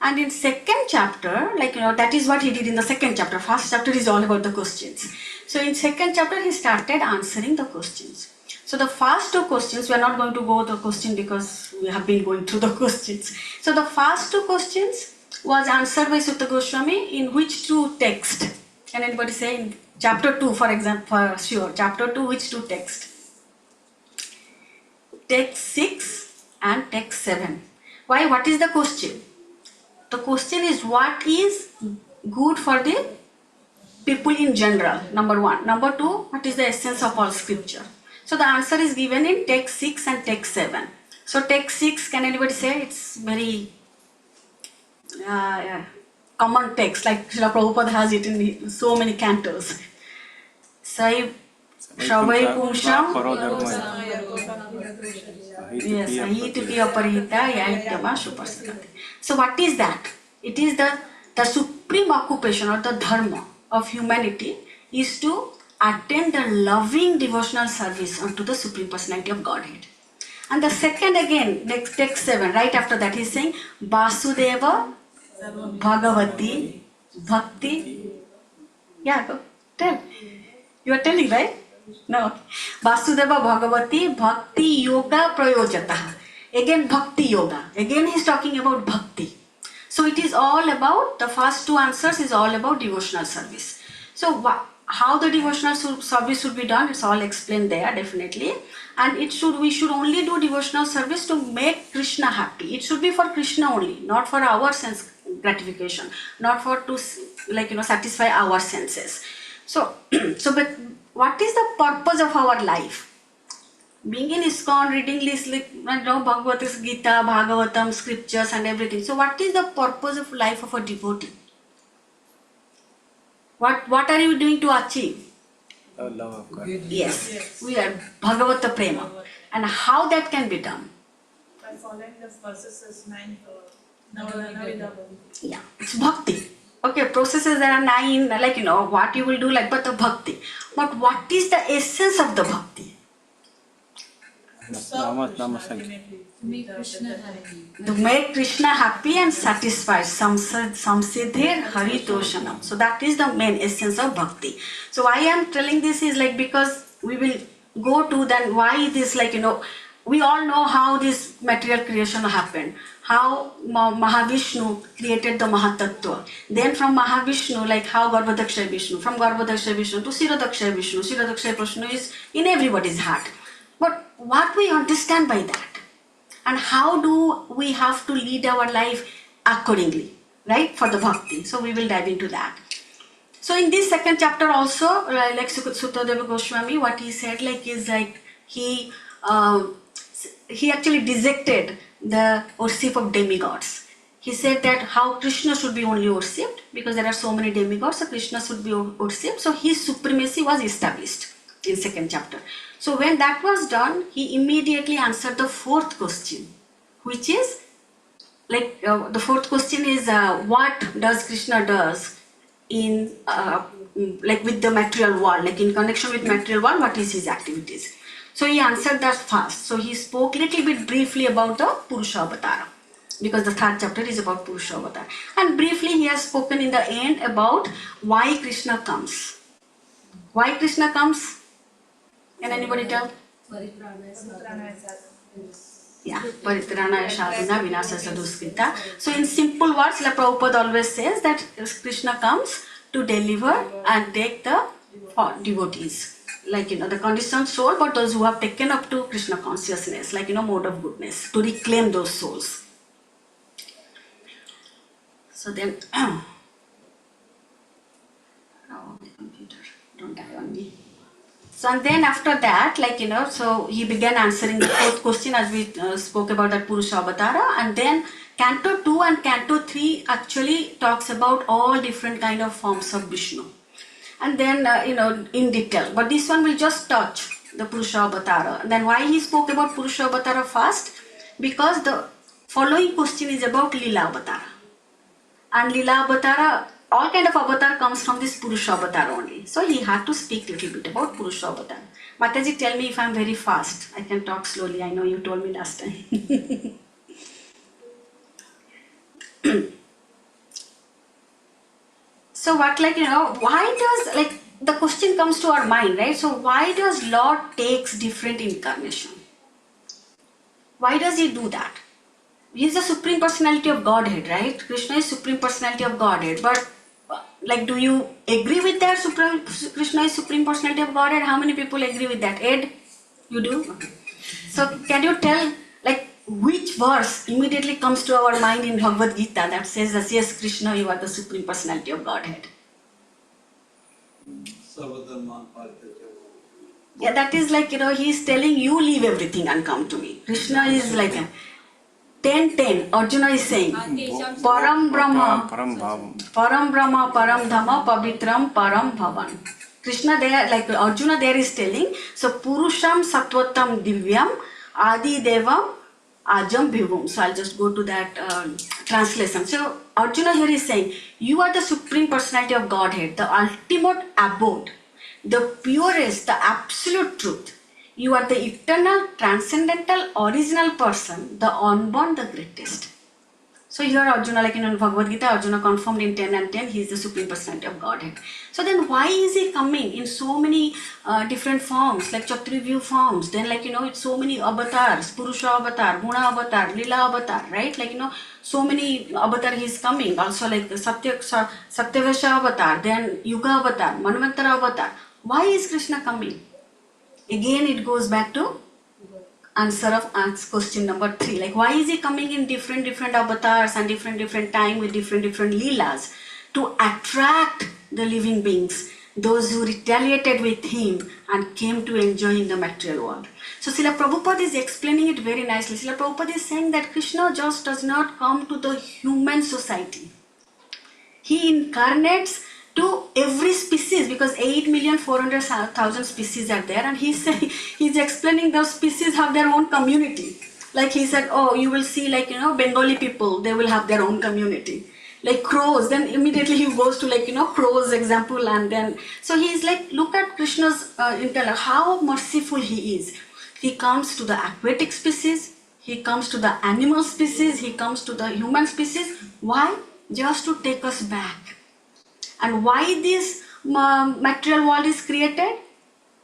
And in second chapter, that is what he did in the second chapter. First chapter is all about the questions. So in second chapter, he started answering the questions. So the first two questions, we are not going to go to the question because we have been going through the questions. So the first two questions was answered by Sutta Goswami in which two text? Can anybody say in chapter 2, for example, for sure, chapter 2, which two text? Text 6 and text 7. Why? What is the question? The question is what is good for the people in general, number one. Number two, what is the essence of all scripture? So the answer is given in text 6 and text 7. So text 6, can anybody say? It's very common text, like Srila Prabhupada has it in so many cantos. Sai Shavai Pumsham. Yes, Ahitupi Aparita Yaitama Supasakati. So what is that? It is the supreme occupation or the dharma of humanity is to attend the loving devotional service unto the Supreme Personality of Godhead. And the second again, next text 7, right after that he's saying Vasudeva Bhagavati Bhakti. Yeah, go tell. You are telling, right? No. Vasudeva Bhagavati Bhakti Yoga Prayojata. Again Bhakti Yoga. Again he's talking about Bhakti. So it is all about, the first two answers is all about devotional service. So how the devotional service should be done, it's all explained there definitely. And we should only do devotional service to make Krishna happy. It should be for Krishna only, not for our sense gratification, not for to satisfy our senses. So, but what is the purpose of our life? Being in ISKCON, reading this, Bhagavad Gita, Bhagavatam, scriptures and everything. So what is the purpose of life of a devotee? What are you doing to achieve? The love of God. Yes. We are Bhagavata Prema. And how that can be done? By following the processes 9 Navidabha. Yeah, it's bhakti. Okay, processes there are 9, what you will do, but the bhakti. But what is the essence of the bhakti? Make Krishna happy. To make Krishna happy and satisfied. Samsiddhir haritoshanam. So that is the main essence of bhakti. So why I am telling this is because we will go to then why this we all know how this material creation happened. How Mahavishnu created the Mahatattva. Then from Mahavishnu, how Garbhodakshay Vishnu. From Garbhodakshay Vishnu to Sirodakshay Vishnu. Sirodakshay Vishnu is in everybody's heart. But what we understand by that? And how do we have to lead our life accordingly, right? For the bhakti. So we will dive into that. So in this second chapter also, like Sutadeva Goswami, what he said he actually dissected the worship of demigods. He said that how Krishna should be only worshipped because there are so many demigods, so Krishna should be worshipped. So his supremacy was established in second chapter. So when that was done, he immediately answered the fourth question, which is the fourth question is what does Krishna does in with the material world, in connection with material world, what is his activities? So he answered that first. So he spoke little bit briefly about the Purusha Avatara, because the third chapter is about Purusha Avatara. And briefly he has spoken in the end about why Krishna comes. Why Krishna comes? Can anybody tell? Yeah, Paritranaya Sadhana Vinasya Saduskrita. So in simple words, like Prabhupada always says that Krishna comes to deliver and take the devotees. The conditioned soul, but those who have taken up to Krishna consciousness, mode of goodness, to reclaim those souls. So then, oh, the computer, don't die on me. So and then after that, so he began answering the fourth question as we spoke about that Purusha Avatara, and then Canto 2 and Canto 3 actually talks about all different kind of forms of Vishnu. And then, in detail. But this one will just touch the Purusha Avatara. And then why he spoke about Purusha Avatara first? Because the following question is about Lila Avatara. And Lila Avatara, all kind of avatar comes from this Purusha Avatara only. So he had to speak a little bit about Purusha Avatara. Mataji, tell me if I am very fast. I can talk slowly. I know you told me last time. So what why does the question comes to our mind, right? So why does Lord takes different incarnation? Why does he do that? he's the Supreme Personality of Godhead, right? Krishna is Supreme Personality of Godhead. But like, do you agree with that? Krishna is Supreme Personality of Godhead. How many people agree with that? Ed, you do? Okay. So can you tell, like, which verse immediately comes to our mind in Bhagavad Gita that says that yes, Krishna, you are the Supreme Personality of Godhead? Yeah, that is like, he is telling you leave everything and come to me. Krishna is like 10:10. Arjuna is saying, Param Brahma, Param Brahma, Param Dhamma, Pavitram, Param Bhavan. Krishna there, like Arjuna there is telling, so Purusham Sattvatam Divyam Adi Devam Ajam Bhivum. So I'll just go to that translation. So Arjuna here is saying, you are the Supreme Personality of Godhead, the ultimate abode, the purest, the absolute truth. You are the eternal, transcendental, original person, the unborn, the greatest. So here Arjuna, like in Bhagavad Gita, Arjuna confirmed in 10 and 10, he is the Supreme Personality of Godhead. So then why is he coming in so many different forms, like Chaturvyu forms, then like, it's so many avatars, Purusha avatar, Guna avatar, Lila avatar, right? Like, so many avatar he is coming. Also like the Satyavesha avatar, then Yuga avatar, Manvantara avatar. Why is Krishna coming? Again, it goes back to answer of question number 3. Like, why is he coming in different avatars and different time with different leelas? To attract the living beings, those who retaliated with him and came to enjoy in the material world. So Srila Prabhupada is explaining it very nicely. Srila Prabhupada is saying that Krishna just does not come to the human society. He incarnates to every species, because 8,400,000 species are there, and he's explaining those species have their own community. Like he said, oh, you will see, like, Bengali people, they will have their own community. Like crows, then immediately he goes to, like, crows example, and then, so he's like, look at Krishna's intellect, how merciful he is. He comes to the aquatic species, he comes to the animal species, he comes to the human species. Why? Just to take us back. And why this material world is created?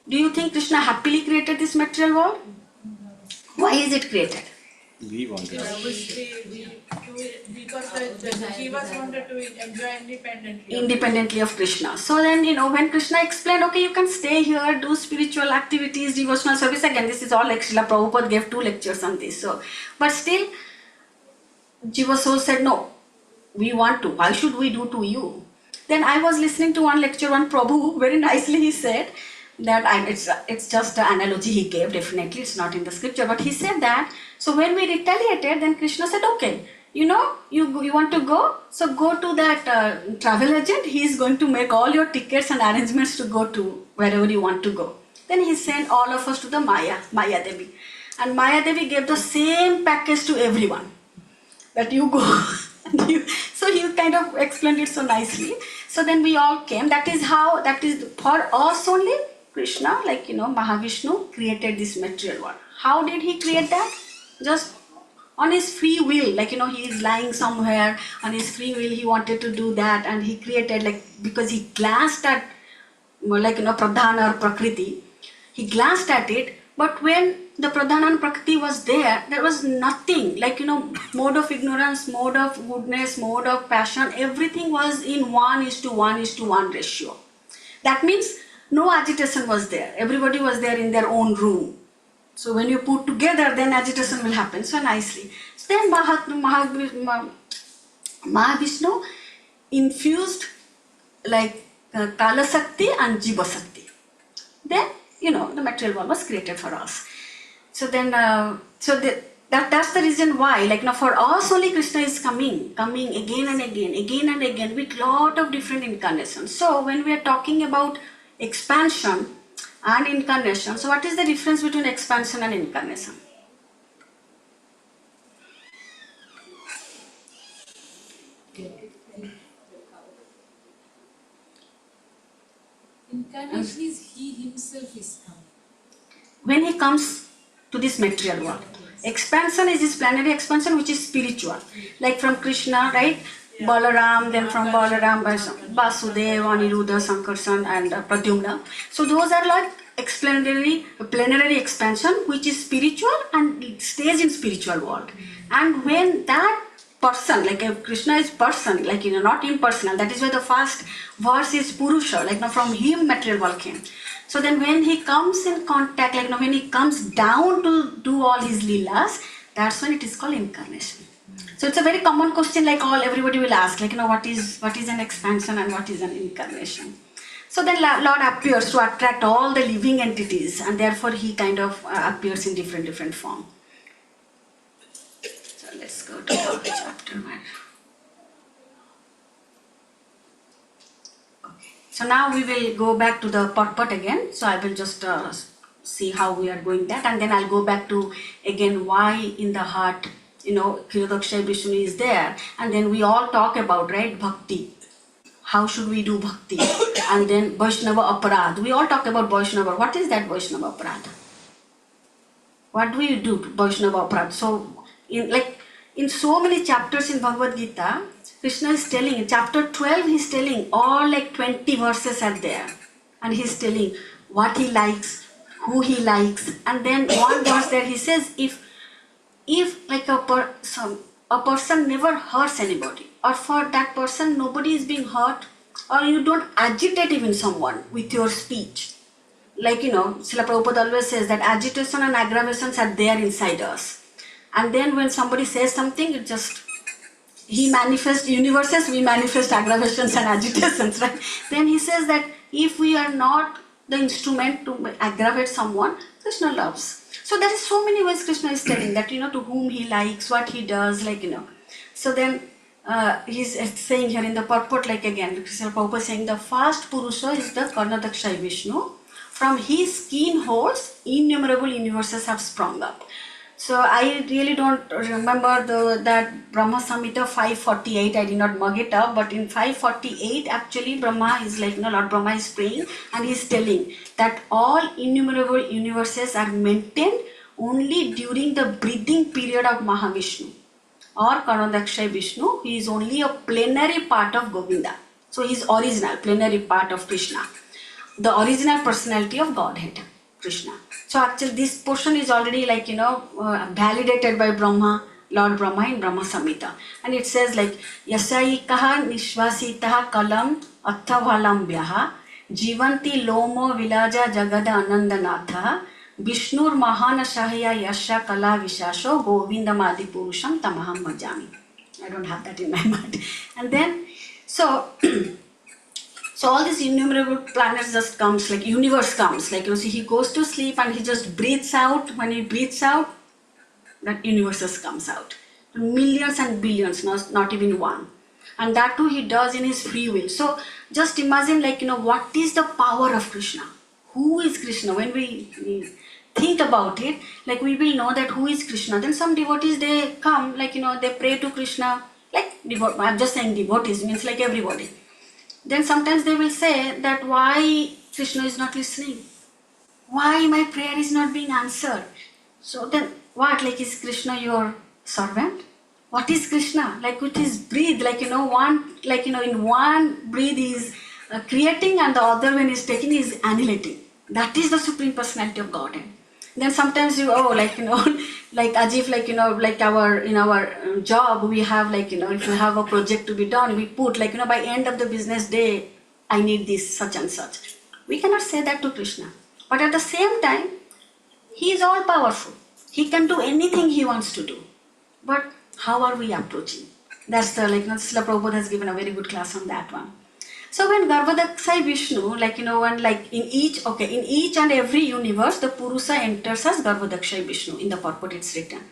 Do you think Krishna happily created this material world? Why is it created? We wanted. Because the Jivas wanted to enjoy independently. Independently of Krishna. So then, when Krishna explained, okay, you can stay here, do spiritual activities, devotional service. Again, this is all like Srila Prabhupada gave 2 lectures on this. So, but still, Jiva Soul said, no, we want to. Why should we do to you? Then I was listening to one lecture, one Prabhu, very nicely he said that, it's just an analogy he gave, definitely, it's not in the scripture, but he said that, so when we retaliated, then Krishna said, okay, you want to go, so go to that travel agent, he is going to make all your tickets and arrangements to go to wherever you want to go. Then he sent all of us to the Maya Devi. And Maya Devi gave the same package to everyone, that you go. So he kind of explained it so nicely. So then we all came. That is for us only. Krishna, like, Mahavishnu created this material world. How did he create that? Just on his free will. Like, he is lying somewhere, on his free will he wanted to do that, and he created, like, because he glanced at, like, Pradhana or Prakriti. He glanced at it, but when the Pradhana and Prakriti was there was nothing, like, mode of ignorance, mode of goodness, mode of passion, everything was in 1:1:1 ratio. That means no agitation was there. Everybody was there in their own room. So when you put together, then agitation will happen so nicely. So then Mahavishnu infused, like, Kala Sakti and Jiva Sakti. Then, the material world was created for us. So then, that's the reason why, like, for us only Krishna is coming again and again with lot of different incarnations. So when we are talking about expansion and incarnation, so what is the difference between expansion and incarnation? Incarnation is he himself is coming. When he comes to this material world. Expansion is his planetary expansion, which is spiritual. Like from Krishna, right? Balaram, then from Balaram, Vasudeva, Aniruddha, Sankarshan, and Pradyumna. So those are like plenary expansion, which is spiritual and it stays in spiritual world. And when that person, like Krishna is person, like not impersonal, that is why the first verse is Purusha, like from him material world came. So then when he comes in contact, like when he comes down to do all his leelas, that's when it is called incarnation. So it's a very common question, like everybody will ask, like what is an expansion and what is an incarnation. So then Lord appears to attract all the living entities, and therefore he kind of appears in different form. So let's go to the chapter 1. Okay. So now we will go back to the purport again. So I will just see how we are going that, and then I'll go back to again why in the heart, Kirodakshaya Vishnu is there, and then we all talk about, right, bhakti. How should we do bhakti? And then Vaishnava Aparad. We all talk about Vaishnava. What is that Vaishnava Aparad? What do we do to Vaishnava Aparad? So, in so many chapters in Bhagavad Gita, Krishna is telling, in chapter 12, he's telling, all 20 verses are there. And he's telling what he likes, who he likes. And then one verse there he says, if like a person never hurts anybody, or for that person nobody is being hurt, or you don't agitate even someone with your speech. Like, Srila Prabhupada always says that agitation and aggravations are there inside us. And then when somebody says something, it just, he manifests universes, we manifest aggravations and agitations, right? Then he says that if we are not the instrument to aggravate someone, Krishna loves. So there is so many ways Krishna is telling that, to whom he likes, what he does, So then he's saying here in the purport, again, Krishna Prabhupada saying the first Purusha is the Karnadakshaya Vishnu. From his skin holes, innumerable universes have sprung up. So I really don't remember that Brahma Samhita 548, I did not mug it up, but in 548 actually Brahma is Lord Brahma is praying and he is telling that all innumerable universes are maintained only during the breathing period of Mahavishnu or Karnadakshaya Vishnu. He is only a plenary part of Govinda. So he is original, plenary part of Krishna, the original personality of Godhead, Krishna. So actually this portion is already validated by Brahma, Lord Brahma in Brahma Samhita. And it says Yasaikaha Nishvasitaha Kalam Atthavalambhyaha Jivanti Lomo Vilaja Jagada Anandanatha Vishnur Mahana Shahya Yasha Kala Vishasho Govindamadi Purusham Tamaham Bhajami. I don't have that in my mind. And then, so all these innumerable planets just comes, universe comes, see, he goes to sleep and he just breathes out. When he breathes out, that universes comes out. Millions and billions, not even one. And that too he does in his free will. So just imagine what is the power of Krishna? Who is Krishna? When we think about it, we will know that who is Krishna. Then some devotees, they come, they pray to Krishna, I'm just saying devotees, means everybody. Then sometimes they will say that why Krishna is not listening? Why my prayer is not being answered? So then what, is Krishna your servant? What is Krishna? With his breath, in one breath he is creating and the other when he is taking he is annihilating. That is the Supreme Personality of Godhead. Then sometimes as if in our job we have if you have a project to be done, we put by end of the business day I need this such and such. We cannot say that to Krishna. But at the same time, he is all powerful. He can do anything he wants to do. But how are we approaching? That's the Srila Prabhupada has given a very good class on that one. So when Garbhodakshaya Vishnu, in each and every universe, the Purusha enters as Garbhodakshaya Vishnu. In the purport it's written.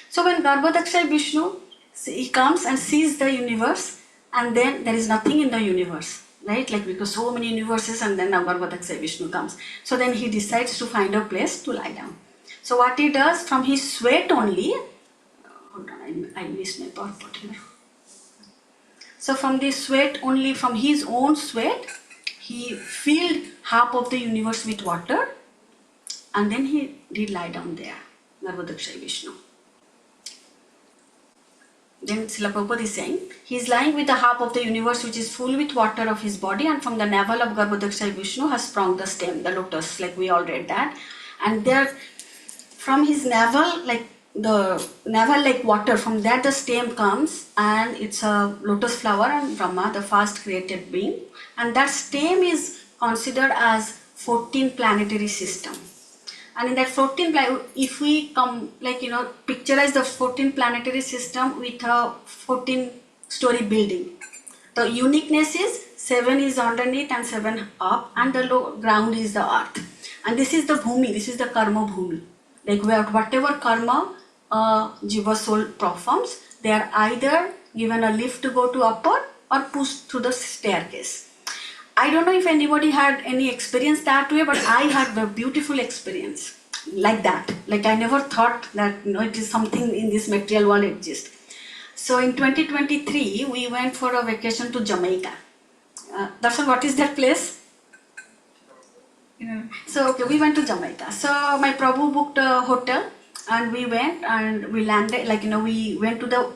So when Garbhodakshaya Vishnu, he comes and sees the universe, and then there is nothing in the universe, right? Because so many universes, and then now Garbhodakshaya Vishnu comes. So then he decides to find a place to lie down. So what he does, from his sweat only, hold on, I missed my purport here. So from this sweat, only from his own sweat, he filled half of the universe with water, and then he did lie down there, Garbhodakshaya Vishnu. then Srila Prabhupada is saying, he is lying with the half of the universe which is full with water of his body, and from the navel of Garbhodakshaya Vishnu has sprung the stem, the lotus, like we all read that. And there, from his navel, like the navel like water, from that the stem comes, and it's a lotus flower, and Brahma, the first created being. And that stem is considered as 14 planetary system. And in that 14, if we come, like, picturize the 14 planetary system with a 14-story building. The uniqueness is 7 is underneath and 7 up, and the low ground is the earth. And this is the bhumi, this is the karma bhumi. Like where whatever karma jiva soul performs, they are either given a lift to go to upper or pushed through the staircase. I don't know if anybody had any experience that way, but I had a beautiful experience like that. Like I never thought that it is something in this material world exists. So in 2023, we went for a vacation to Jamaica. Darshan, what is that place? So okay, we went to Jamaica. So my Prabhu booked a hotel, and we went and we landed. We went to the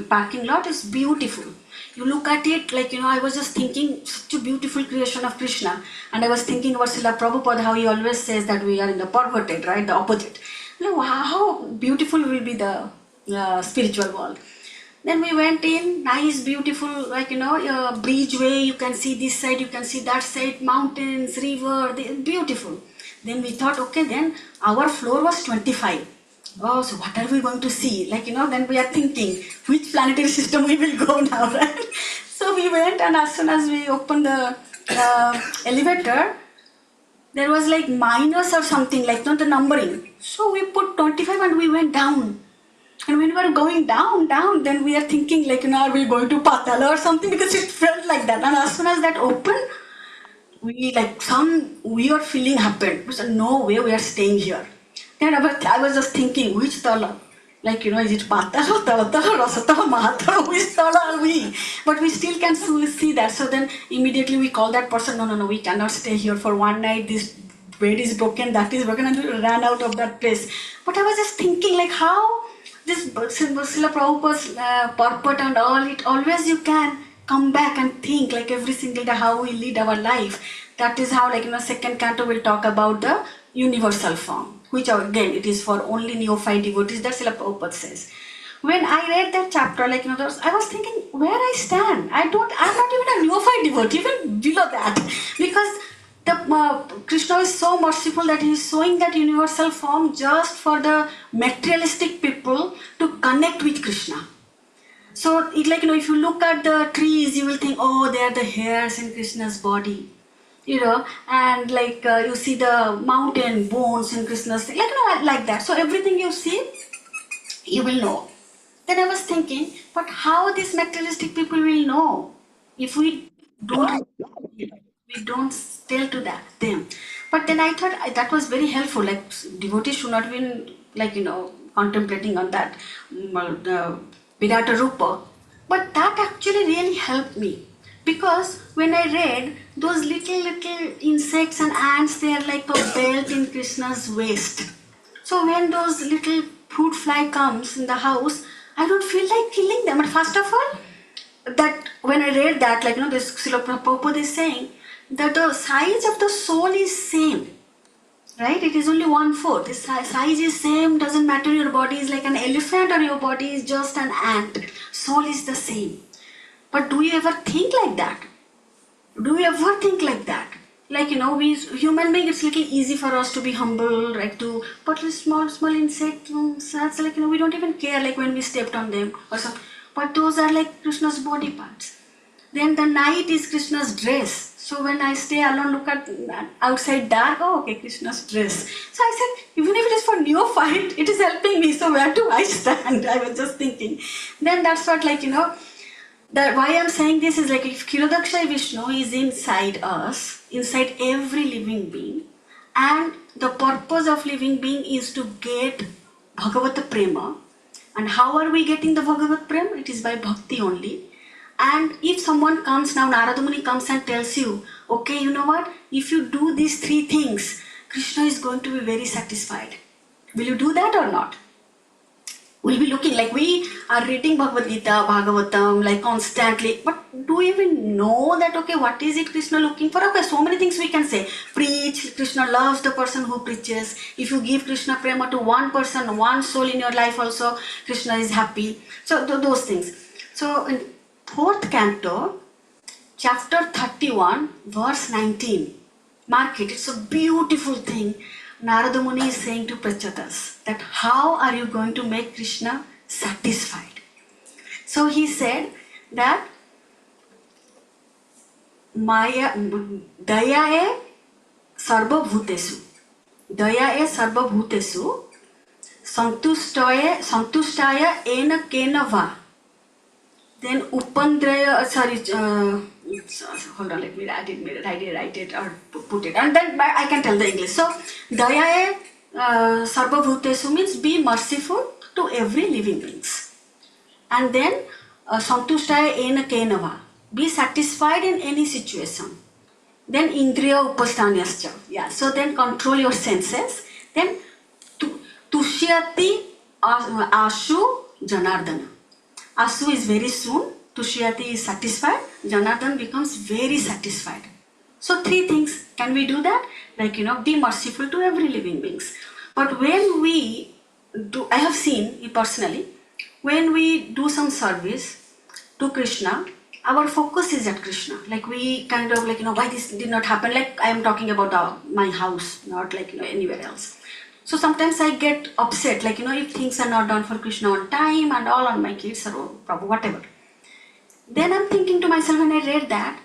parking lot. It's beautiful. You look at it, I was just thinking, such a beautiful creation of Krishna. And I was thinking about Srila Prabhupada, how he always says that we are in the perverted, right? The opposite. Wow, how beautiful will be the spiritual world. Then we went in, nice, beautiful, bridgeway, you can see this side, you can see that side, mountains, river, beautiful. Then we thought, okay, then our floor was 25. Oh, so what are we going to see? Then we are thinking, which planetary system we will go now, right? So we went, and as soon as we opened the elevator, there was like minus or something, the numbering. So we put 25 and we went down. And when we were going down, then we are thinking, are we going to Patala or something? Because it felt like that. And as soon as that opened, some weird feeling happened. We said, no way, we are staying here. Then I was just thinking, which tala? Is it Patala, Talatala, Rasatala, Mahatala? Which tala are we? But we still can see that. So then immediately we call that person, no, we cannot stay here for one night. This bed is broken, that is broken, and we ran out of that place. But I was just thinking, how this Srila Prabhupada's purport and all, it always you can come back and think, every single day how we lead our life. That is how, second canto will talk about the universal form, which again, it is for only neophyte devotees, that Srila Prabhupada says. When I read that chapter, I was thinking, where I stand, I'm not even a neophyte devotee, even below that. Because Krishna is so merciful that he is showing that universal form just for the materialistic people to connect with Krishna. So, if you look at the trees, you will think, oh, they are the hairs in Krishna's body. And you see the mountain bones in Krishna's, like that. So everything you see, you will know. Then I was thinking, but how these materialistic people will know if we don't tell to them. But then I thought that was very helpful. Devotees should not be contemplating on that Virata Rupa. But that actually really helped me. Because when I read, those little insects and ants, they are like a belt in Krishna's waist. So when those little fruit fly comes in the house, I don't feel like killing them. But first of all, that when I read that, this Srila Prabhupada is saying that the size of the soul is same. Right? It is only 1/4. The size is same, doesn't matter your body is like an elephant or your body is just an ant. Soul is the same. But do you ever think like that? Do you ever think like that? We human beings, it's little easy for us to be humble, but small insects, we don't even care when we stepped on them or something. But those are like Krishna's body parts. Then the night is Krishna's dress. So when I stay alone, look at outside dark, oh, okay, Krishna's dress. So I said, even if it is for neophyte, it is helping me. So where do I stand? I was just thinking. Then that's what, that why I'm saying this is if Kshirodakshaya Vishnu is inside us, inside every living being, and the purpose of living being is to get Bhagavata Prema. And how are we getting the Bhagavat Prema? It is by bhakti only. And if someone comes now, Narada Muni comes and tells you, okay, you know what? If you do these 3 things, Krishna is going to be very satisfied. Will you do that or not? We'll be looking like we are reading Bhagavad Gita, Bhagavatam, like constantly. But do we even know that, okay, what is it Krishna looking for? Okay, so many things we can say. Preach, Krishna loves the person who preaches. If you give Krishna prema to one person, one soul in your life also, Krishna is happy. So those things. So in 4th canto, chapter 31, verse 19. Mark it, it's a beautiful thing. Narada Muni is saying to Prachatas that how are you going to make Krishna satisfied? So he said that Maya Daya e Sarva Bhutesu. Daya e Sarva Bhutesu. Santustaya ena kena va. Then Upandraya, hold on, let me write it or put it. And then I can tell the English. So, Daya Sarva Bhutesu means be merciful to every living beings. And then Santushtaya ena kenava, be satisfied in any situation. Then Indriya Upastanyascha. Yeah, so then control your senses. Then Tushyati Ashu Janardana. Asu is very soon, Tushyati is satisfied, Janardhan becomes very satisfied. So 3 things, can we do that? Like, be merciful to every living beings. But when we do, I have seen personally, when we do some service to Krishna, our focus is at Krishna. Like we kind of like, why this did not happen? Like I am talking about my house, not like, anywhere else. So sometimes I get upset, like, if things are not done for Krishna on time and all on my kids or whatever. Then I'm thinking to myself when I read that,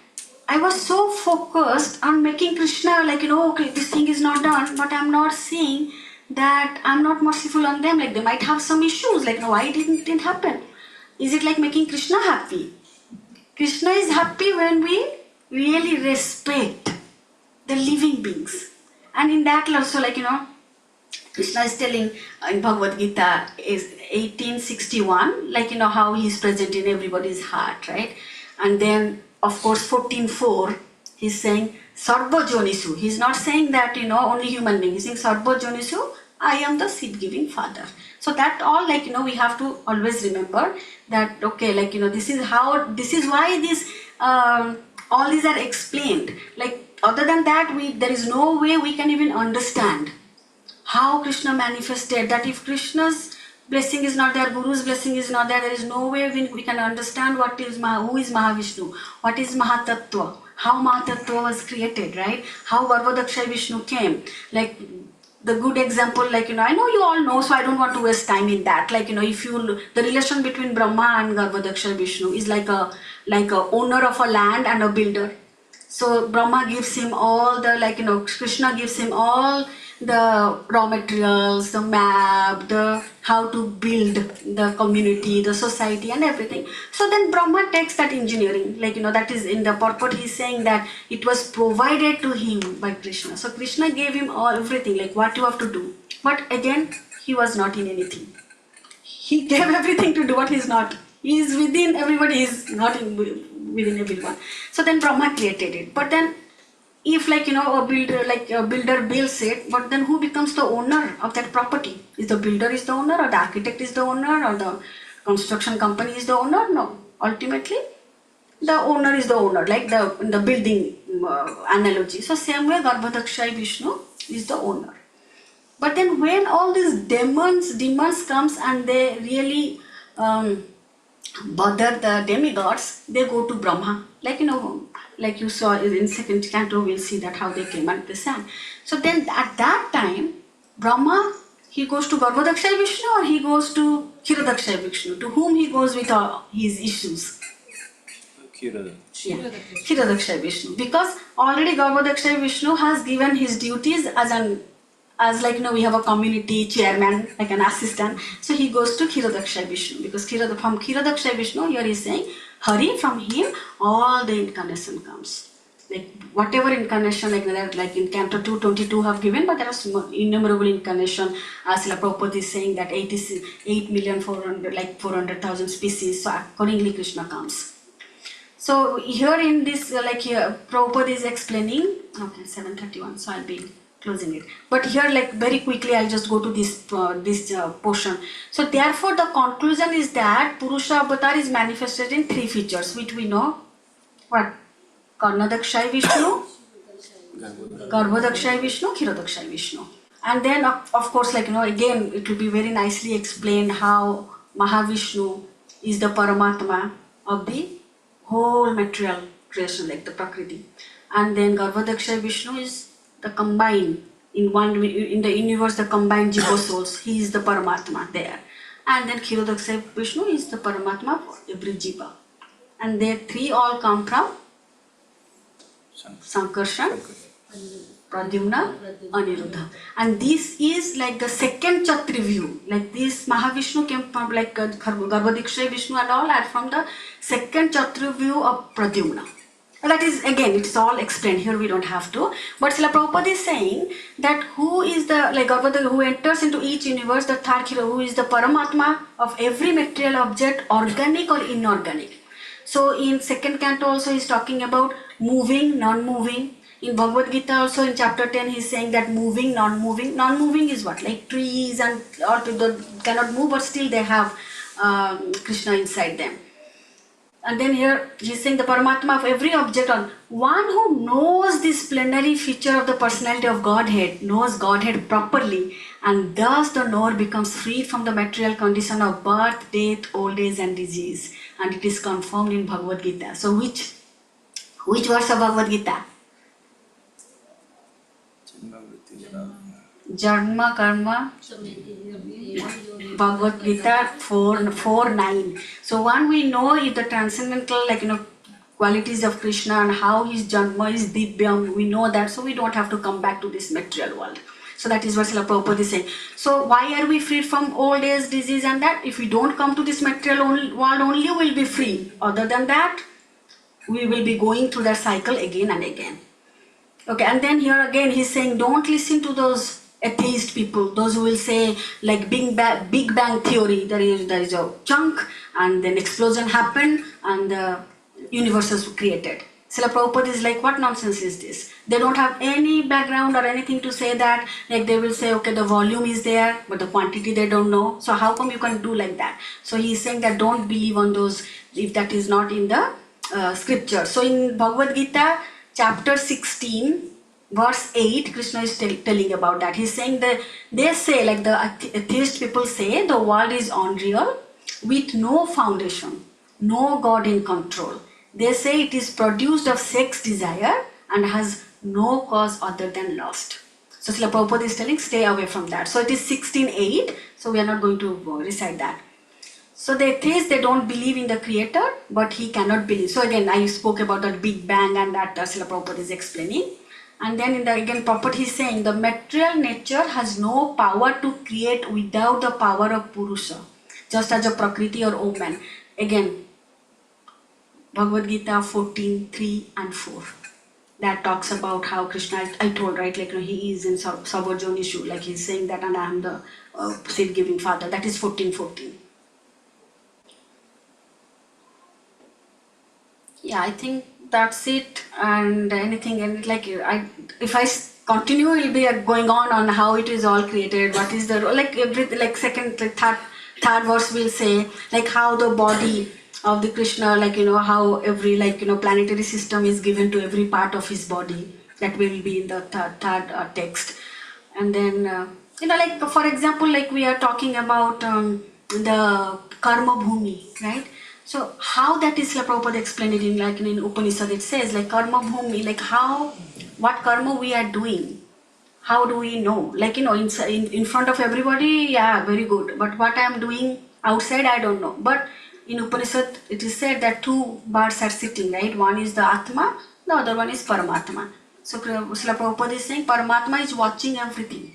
I was so focused on making Krishna like, okay, this thing is not done, but I'm not seeing that I'm not merciful on them. Like they might have some issues, like, why didn't happen? Is it like making Krishna happy? Krishna is happy when we really respect the living beings. And in that also, like, Krishna is telling in Bhagavad Gita is 1861, like, how he is present in everybody's heart, right? And then, of course, 14.4, he's saying, Sarva Jonisu. He's not saying that, only human being. He's saying, Sarva Jonisu, I am the seed-giving father. So that all, like, we have to always remember that, okay, like, this is why this, all these are explained. Like, other than that, there is no way we can even understand how Krishna manifested, that if Krishna's blessing is not there, Guru's blessing is not there, there is no way we can understand who is Mahavishnu, what is Mahatattva, how Mahatattva was created, right? How Garbhodakshay Vishnu came. Like the good example, like, I know you all know, so I don't want to waste time in that. Like, the relation between Brahma and Garbhodakshay Vishnu is like a owner of a land and a builder. So Brahma gives him all the, like, Krishna gives him all the raw materials, the map, the how to build the community, the society and everything. So then Brahma takes that engineering, like, that is in the purport, he's saying that it was provided to him by Krishna. So Krishna gave him everything, like what you have to do. But again, he was not in anything. He gave everything to do what he's not. He is within everybody, he is not within everyone. So then Brahma created it. But then if, like, a builder builds it, but then who becomes the owner of that property? Is the builder is the owner, or the architect is the owner, or the construction company is the owner? No. Ultimately, the owner is the owner, like the building analogy. So same way, Garbhodakshay Vishnu is the owner. But then when all these demons comes and they really bother the demigods, they go to Brahma. Like you saw in 2nd canto, we'll see that how they came at the sun. So then at that time, Brahma, he goes to Garbhodakshay Vishnu or he goes to Kshirodakshay Vishnu, to whom he goes with all his issues? Kshirodakshay Vishnu. Because already Garbhodakshay Vishnu has given his duties as we have a community chairman, like an assistant. So he goes to Kshirodakshay Vishnu, because from Kshirodakshay Vishnu, here he's saying, Hari, from him, all the incarnation comes. Like whatever incarnation, like in Canto 222 have given, but there are innumerable incarnation. As Srila Prabhupada is saying that 8,400,000 species. So accordingly, Krishna comes. So here in this, here Prabhupada is explaining. Okay, 7:31. So I'll be closing it. But here, like very quickly, I'll just go to this portion. So therefore, the conclusion is that Purusha avatar is manifested in three features, which we know. What? Karnadakshay Vishnu, Garbhodakshay Vishnu, Khirodakshay Vishnu. And then of course, like again, it will be very nicely explained how Mahavishnu is the Paramatma of the whole material creation, like the Prakriti. And then Garbhodakshay Vishnu is the combined, in the universe, the combined Jiva souls. He is the Paramatma there. And then Khirodakshay Vishnu is the Paramatma for every Jiva. And they three all come from Sankarshan, Pradyumna, Aniruddha. And this is like the second Chhatri view. Like this Mahavishnu came from like Garbhodakshay Vishnu and all are from the second Chhatri view of Pradyumna. And that is, again, it's all explained here, we don't have to. But Srila Prabhupada is saying that who is the, like Garbhodakshay, who enters into each universe, the third hero, who is the Paramatma of every material object, organic or inorganic. So in second canto also he is talking about moving, non-moving. In Bhagavad Gita also in chapter 10 he is saying that moving, non-moving. Non-moving is what? Like trees and all people cannot move, but still they have Krishna inside them. And then here he is saying the Paramatma of every object, on one who knows this plenary feature of the personality of Godhead, knows Godhead properly, and thus the knower becomes freed from the material condition of birth, death, old age and disease. And it is confirmed in Bhagavad Gita. So which verse of Bhagavad Gita? Janma Karma Bhagavad Gita 4:9. So one we know is the transcendental, like qualities of Krishna and how his Janma is Divyam. We know that, so we don't have to come back to this material world. So that is what Srila Prabhupada is saying. So why are we freed from old age, disease and that? If we don't come to this material world only, we'll be free. Other than that, we will be going through that cycle again and again. Okay, and then here again he's saying don't listen to those atheist people, those who will say like Big Bang theory, there is a chunk and then explosion happened and the universe was created. Srila Prabhupada is like, what nonsense is this? They don't have any background or anything to say that. Like they will say, okay, the volume is there, but the quantity they don't know. So how come you can do like that? So he is saying that don't believe on those if that is not in the scripture. So in Bhagavad Gita, chapter 16, verse 8, Krishna is telling about that. He's saying that they say, like the atheist people say, the world is unreal with no foundation, no God in control. They say it is produced of sex desire and has no cause other than lust. So Srila Prabhupada is telling, stay away from that. So it is 16:8, so we are not going to recite that. So the atheists, they don't believe in the creator, but he cannot believe. So again, I spoke about that Big Bang and that Srila Prabhupada is explaining. And then in the again Prabhupada is saying the material nature has no power to create without the power of Purusha, just as a Prakriti or Oman. Again, Bhagavad Gita 14:3 and 4. That talks about how Krishna, I told, right, like he is in Subhadra Mathaji, like he's saying that and I am the seed-giving father. That is 14:14. Yeah, I think that's it. And anything, and like if I continue, it will be going on how it is all created. What is the second, third verse will say like how the body of the Krishna, like how every planetary system is given to every part of his body. That will be in the third text. And then like for example, like we are talking about the karma bhumi, right? So how that is, Srila Prabhupada explained it in Upanishad. It says like karma bhumi, like what karma we are doing. How do we know? Like in front of everybody, yeah, very good. But what I am doing outside, I don't know. But in Upanishad, it is said that two birds are sitting, right? One is the Atma, the other one is Paramatma. So Srila Prabhupada is saying Paramatma is watching everything.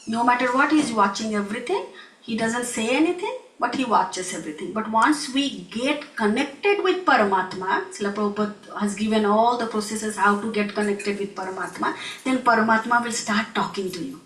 No matter what, he is watching everything. He doesn't say anything, but he watches everything. But once we get connected with Paramatma, Srila Prabhupada has given all the processes how to get connected with Paramatma, then Paramatma will start talking to you.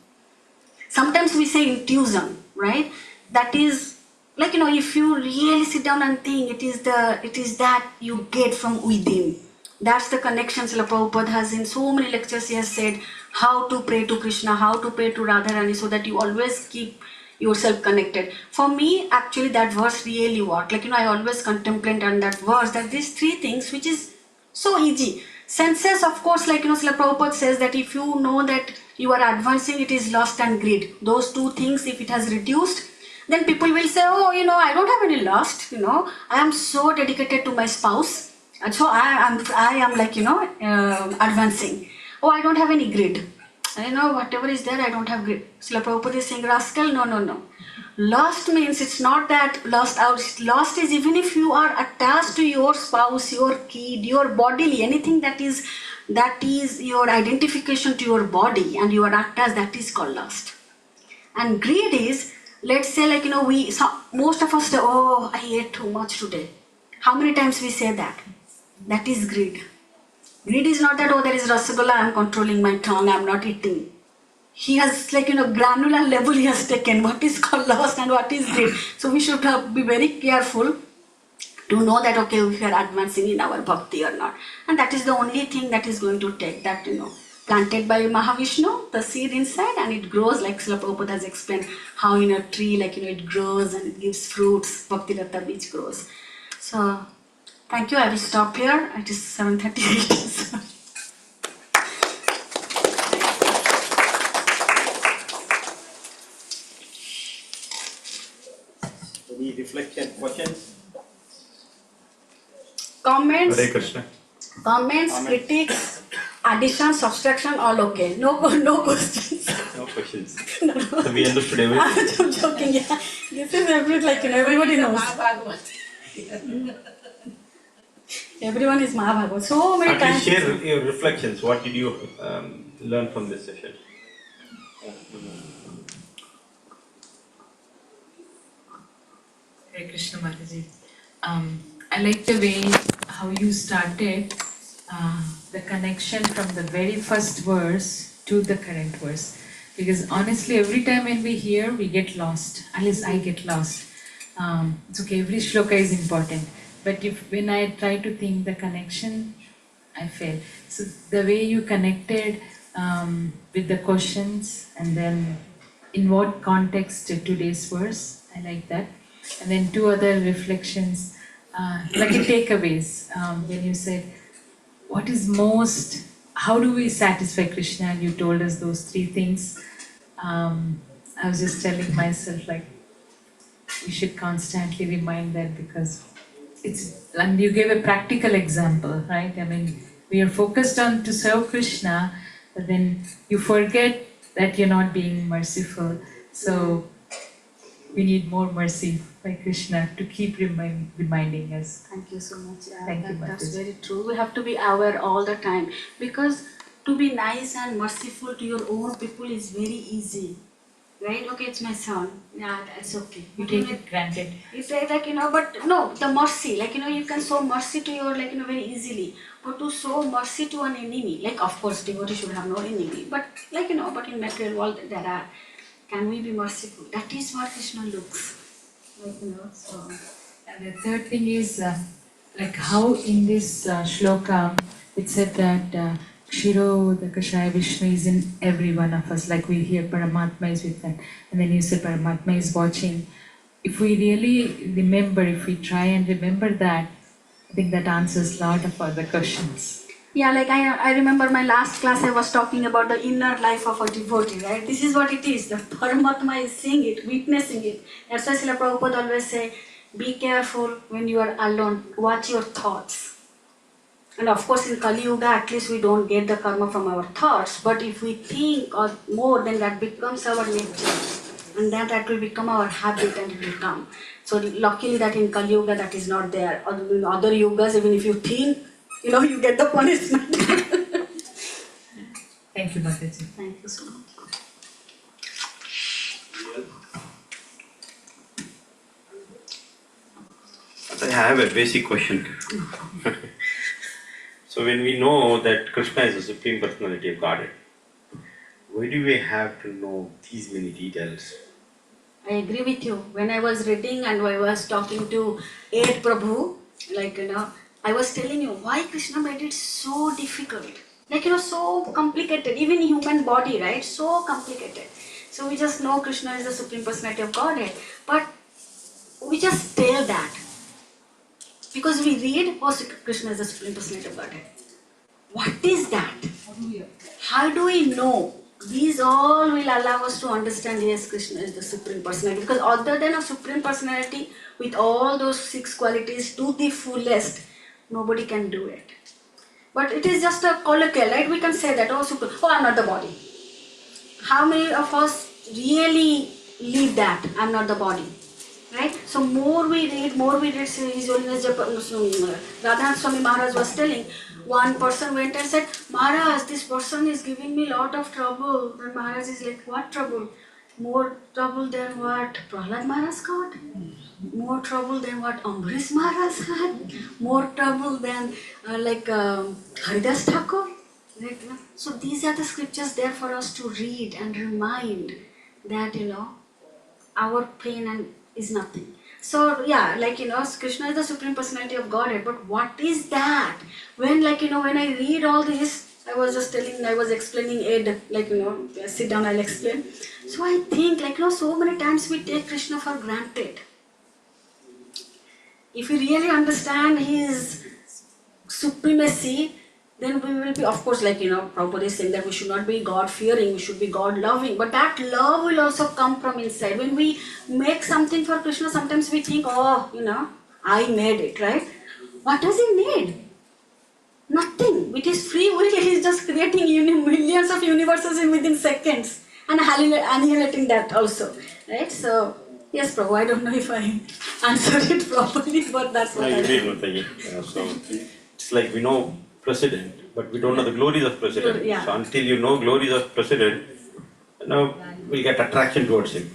Sometimes we say intuition, right? That is like if you really sit down and think, it is that you get from within. That's the connection Srila Prabhupada has in so many lectures. He has said how to pray to Krishna, how to pray to Radharani, so that you always keep yourself connected. For me, actually, that verse really worked. I always contemplate on that verse, that these three things, which is so easy. Senses, of course, Srila Prabhupada says that if you know that you are advancing, it is lust and greed. Those two things, if it has reduced, then people will say, oh, I don't have any lust, I am so dedicated to my spouse. And so I am advancing. Oh, I don't have any greed. Whatever is there, I don't have greed. Srila Prabhupada is saying, rascal, no. Lust means it's not that lust out. Lust is even if you are attached to your spouse, your kid, your bodily, anything that is your identification to your body and you are attached, that is called lust. And greed is, let's say most of us say, oh, I ate too much today. How many times we say that? That is greed. Greed is not that, oh, there is rasgulla, I am controlling my tongue, I am not eating. He has granular level he has taken what is called lust and what is greed. So we should be very careful to know that, okay, we are advancing in our bhakti or not. And that is the only thing that is going to take that, planted by Mahavishnu, the seed inside, and it grows, like Srila Prabhupada has explained, how in a tree, it grows and it gives fruits, Bhakti Ratta which grows. So, thank you, I will stop here. It is 7:38. Any reflection, questions? Comments? Hare Krishna. Comments, critics, addition, subtraction, all okay. No questions. No questions. So we understood everything. I'm joking, yeah. This is everything, everybody knows. Everyone is Mahabhagavad. So many At times. least share your reflections. What did you learn from this session? Hare Krishna Mataji. I like the way how you started the connection from the very first verse to the current verse. Because honestly, every time when we hear, we get lost. At least I get lost. It's okay, every shloka is important. But when I try to think the connection, I fail. So the way you connected with the questions and then in what context today's verse, I like that. And then two other reflections, like takeaways, when you said, what is most, how do we satisfy Krishna? And you told us those three things. I was just telling myself, we should constantly remind that because and you gave a practical example, right? I mean, we are focused on to serve Krishna, but then you forget that you're not being merciful. So we need more mercy by Krishna to keep reminding us. Thank you so much. Yeah, Thank you, that's Mataji. very true. We have to be aware all the time because to be nice and merciful to your own people is very easy. Right? Okay, it's my son. Yeah, that's okay. You take it granted. It's but no, the mercy, you can show mercy to your, very easily. But to show mercy to an enemy, of course, devotee should have no enemy. But, but in material world, there are, can we be merciful? That is what Krishna looks. So. And the third thing is, how in this shloka, it said that Shiro, the Kashaya Vishnu is in every one of us, like we hear Paramatma is with them. And then you said Paramatma is watching. If we really remember, if we try and remember that, I think that answers a lot of other questions. Yeah, I remember my last class I was talking about the inner life of a devotee, right? This is what it is. The Paramatma is seeing it, witnessing it. That's why Srila Prabhupada always say, be careful when you are alone, watch your thoughts. And of course in Kali Yuga, at least we don't get the karma from our thoughts, but if we think or more, then that becomes our nature. And that will become our habit and it will come. So luckily that in Kali Yuga that is not there. In other yugas, even if you think, you get the punishment. Thank you, Mataji. Thank you so much. I have a basic question. So when we know that Krishna is the Supreme Personality of Godhead, why do we have to know these many details? I agree with you. When I was reading and I was talking to Ed Prabhu, I was telling you why Krishna made it so difficult. Like, so complicated, even human body, right? So complicated. So we just know Krishna is the Supreme Personality of Godhead, but we just tell that. Because we read, oh, Krishna is the Supreme Personality of Godhead. What is that? How do we know? These all will allow us to understand, yes, Krishna is the Supreme Personality. Because other than a Supreme Personality, with all those 6 qualities to the fullest, nobody can do it. But it is just a colloquial, right? We can say that, oh, I'm not the body. How many of us really live that, I'm not the body? Right? So more we read, His Holiness Radhanath Swami Maharaj was telling, one person went and said, Maharaj, this person is giving me a lot of trouble. And Maharaj is like, what trouble? More trouble than what Prahlad Maharaj got? More trouble than what Ambrish Maharaj had? More trouble than Haridas Thakur? Right? So these are the scriptures there for us to read and remind that, our pain is nothing. So yeah, Krishna is the Supreme Personality of Godhead, but what is that? When when I read all this, I was explaining Ed, sit down, I'll explain. So I think, so many times we take Krishna for granted. If we really understand his supremacy, then we will be, of course, Prabhupada is saying that we should not be God-fearing, we should be God-loving. But that love will also come from inside. When we make something for Krishna, sometimes we think, I made it, right? What does he need? Nothing. With his free will, he is just creating millions of universes within seconds and annihilating that also, right? So, yes, Prabhu, I don't know if I answered it properly, but that's what I did, Mathaji. So, it's like we know President, but we don't know the glories of President. Yeah. So until you know glories of President, we'll get attraction towards him.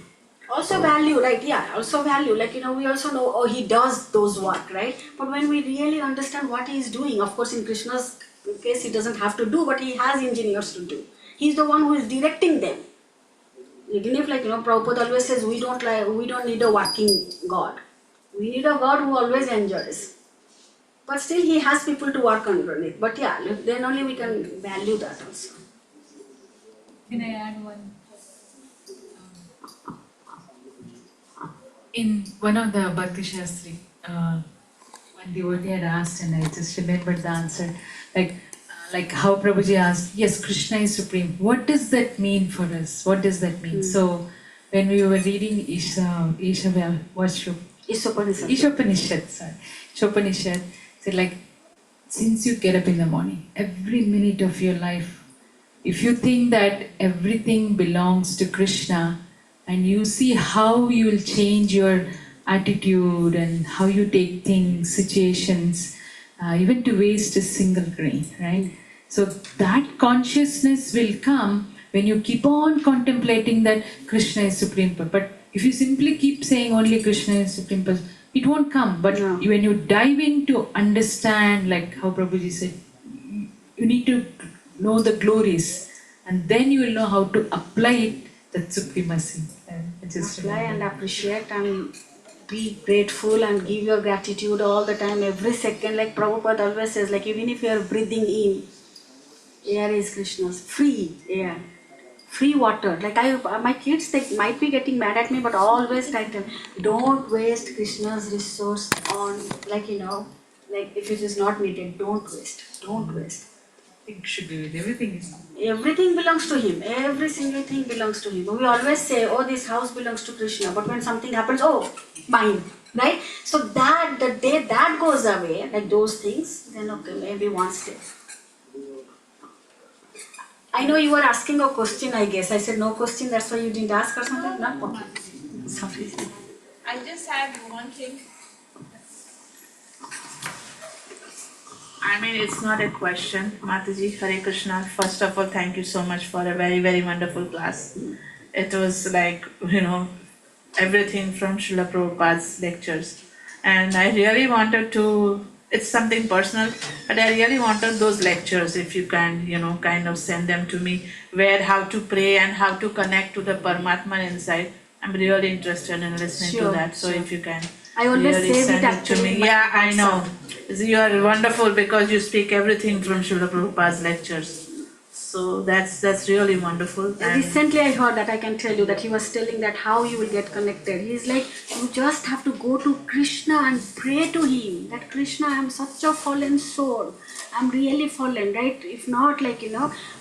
Also value, right? Yeah, also value. We also know, he does those work, right? But when we really understand what he is doing, of course, in Krishna's case, he doesn't have to do, but he has engineers to do. He's the one who is directing them. Even if, Prabhupada always says, we don't need a working God. We need a God who always enjoys. But still, he has people to work underneath. But yeah, then only we can value that also. Can I add one? In one of the Bhakti Shastri, one devotee had asked, and I just remembered the answer, like how Prabhuji asked, yes, Krishna is supreme. What does that mean for us? What does that mean? So when we were reading Ishopanishad, said since you get up in the morning, every minute of your life, if you think that everything belongs to Krishna, and you see how you will change your attitude and how you take things, situations, even to waste a single grain, right? So that consciousness will come when you keep on contemplating that Krishna is supreme. But if you simply keep saying only Krishna is supreme, it won't come. But when you dive in to understand, like how Prabhuji said, you need to know the glories, and then you will know how to apply it, that supremacy. Apply and appreciate and be grateful and give your gratitude all the time, every second. Like Prabhupada always says, even if you are breathing in, air is Krishna's, free air, free water. My kids, they might be getting mad at me, but always tell them, don't waste Krishna's resource on, if it is not needed, don't waste. It should be with everything. Everything belongs to him. Every single thing belongs to him. We always say, oh, this house belongs to Krishna. But when something happens, oh, mine. Right? So that the day that goes away, like those things, then okay, maybe one step. I know you were asking a question, I guess. I said no question, that's why you didn't ask or something. No? Okay. Sorry. I just had one thing. It's not a question. Mataji, Hare Krishna. First of all, thank you so much for a very, very wonderful class. It was everything from Srila Prabhupada's lectures. And I really wanted to, it's something personal, but I really wanted those lectures, if you can, kind of send them to me, how to pray and how to connect to the Paramatma inside. I'm really interested in listening to that. So if you can. I always really say send it to me. Yeah, I know. You are wonderful because you speak everything from Srila Prabhupada's lectures. So that's really wonderful. And Recently I heard that, I can tell you that he was telling that how you will get connected. He's like, you just have to go to Krishna and pray to him that Krishna, I am such a fallen soul. I'm really fallen, right? If not, like,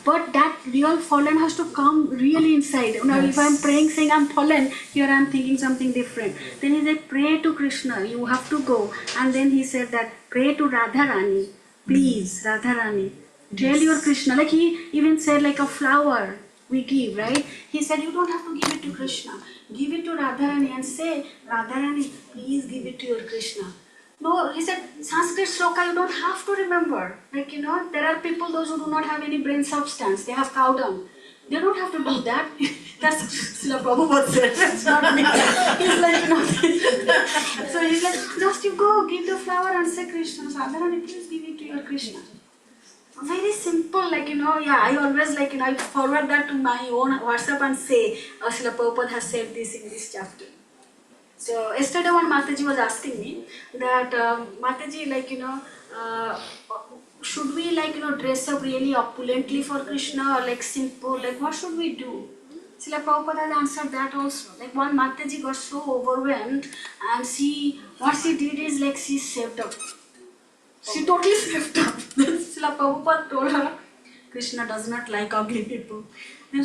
but that real fallen has to come really inside. If I'm praying saying I'm fallen, here I'm thinking something different. Then he said, pray to Krishna, you have to go. And then he said that, pray to Radharani, please, Radharani. Tell your Krishna, like he even said, like a flower we give, right? He said, you don't have to give it to Krishna. Give it to Radharani and say, Radharani, please give it to your Krishna. No, he said, Sanskrit shloka you don't have to remember. Like, there are people, those who do not have any brain substance, they have cow dung. They don't have to do that. That's Srila Prabhupada said, that's not me. He's like, so he's like, just you go, give the flower and say Krishna. Radharani, please give it to your Krishna. Very simple, like, I always, like, I forward that to my own WhatsApp and say, Srila Prabhupada has said this in this chapter. So, yesterday one Mataji was asking me that, Mataji, like, should we, like, dress up really opulently for Krishna or like simple, like what should we do? Srila Prabhupada has answered that also. Like one Mataji got so overwhelmed and what she did is like she saved up. She totally saved up. Then Srila Prabhupada told her, Krishna does not like ugly people. Then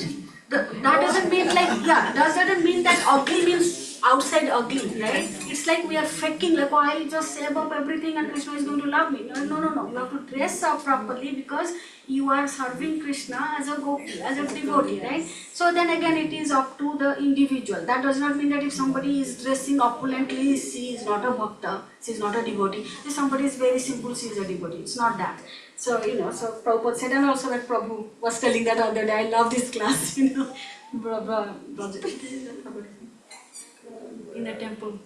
that doesn't mean doesn't mean that ugly means outside ugly, right? It's like we are faking, like, I'll just save up everything and Krishna is going to love me. No. You have to dress up properly because you are serving Krishna as a devotee, right? So then again it is up to the individual. That does not mean that if somebody is dressing opulently, she is not a bhakta, she is not a devotee. If somebody is very simple, she is a devotee. It's not that. So, so Prabhupada said, and also that Prabhu was telling that other day, I love this class, in the temple.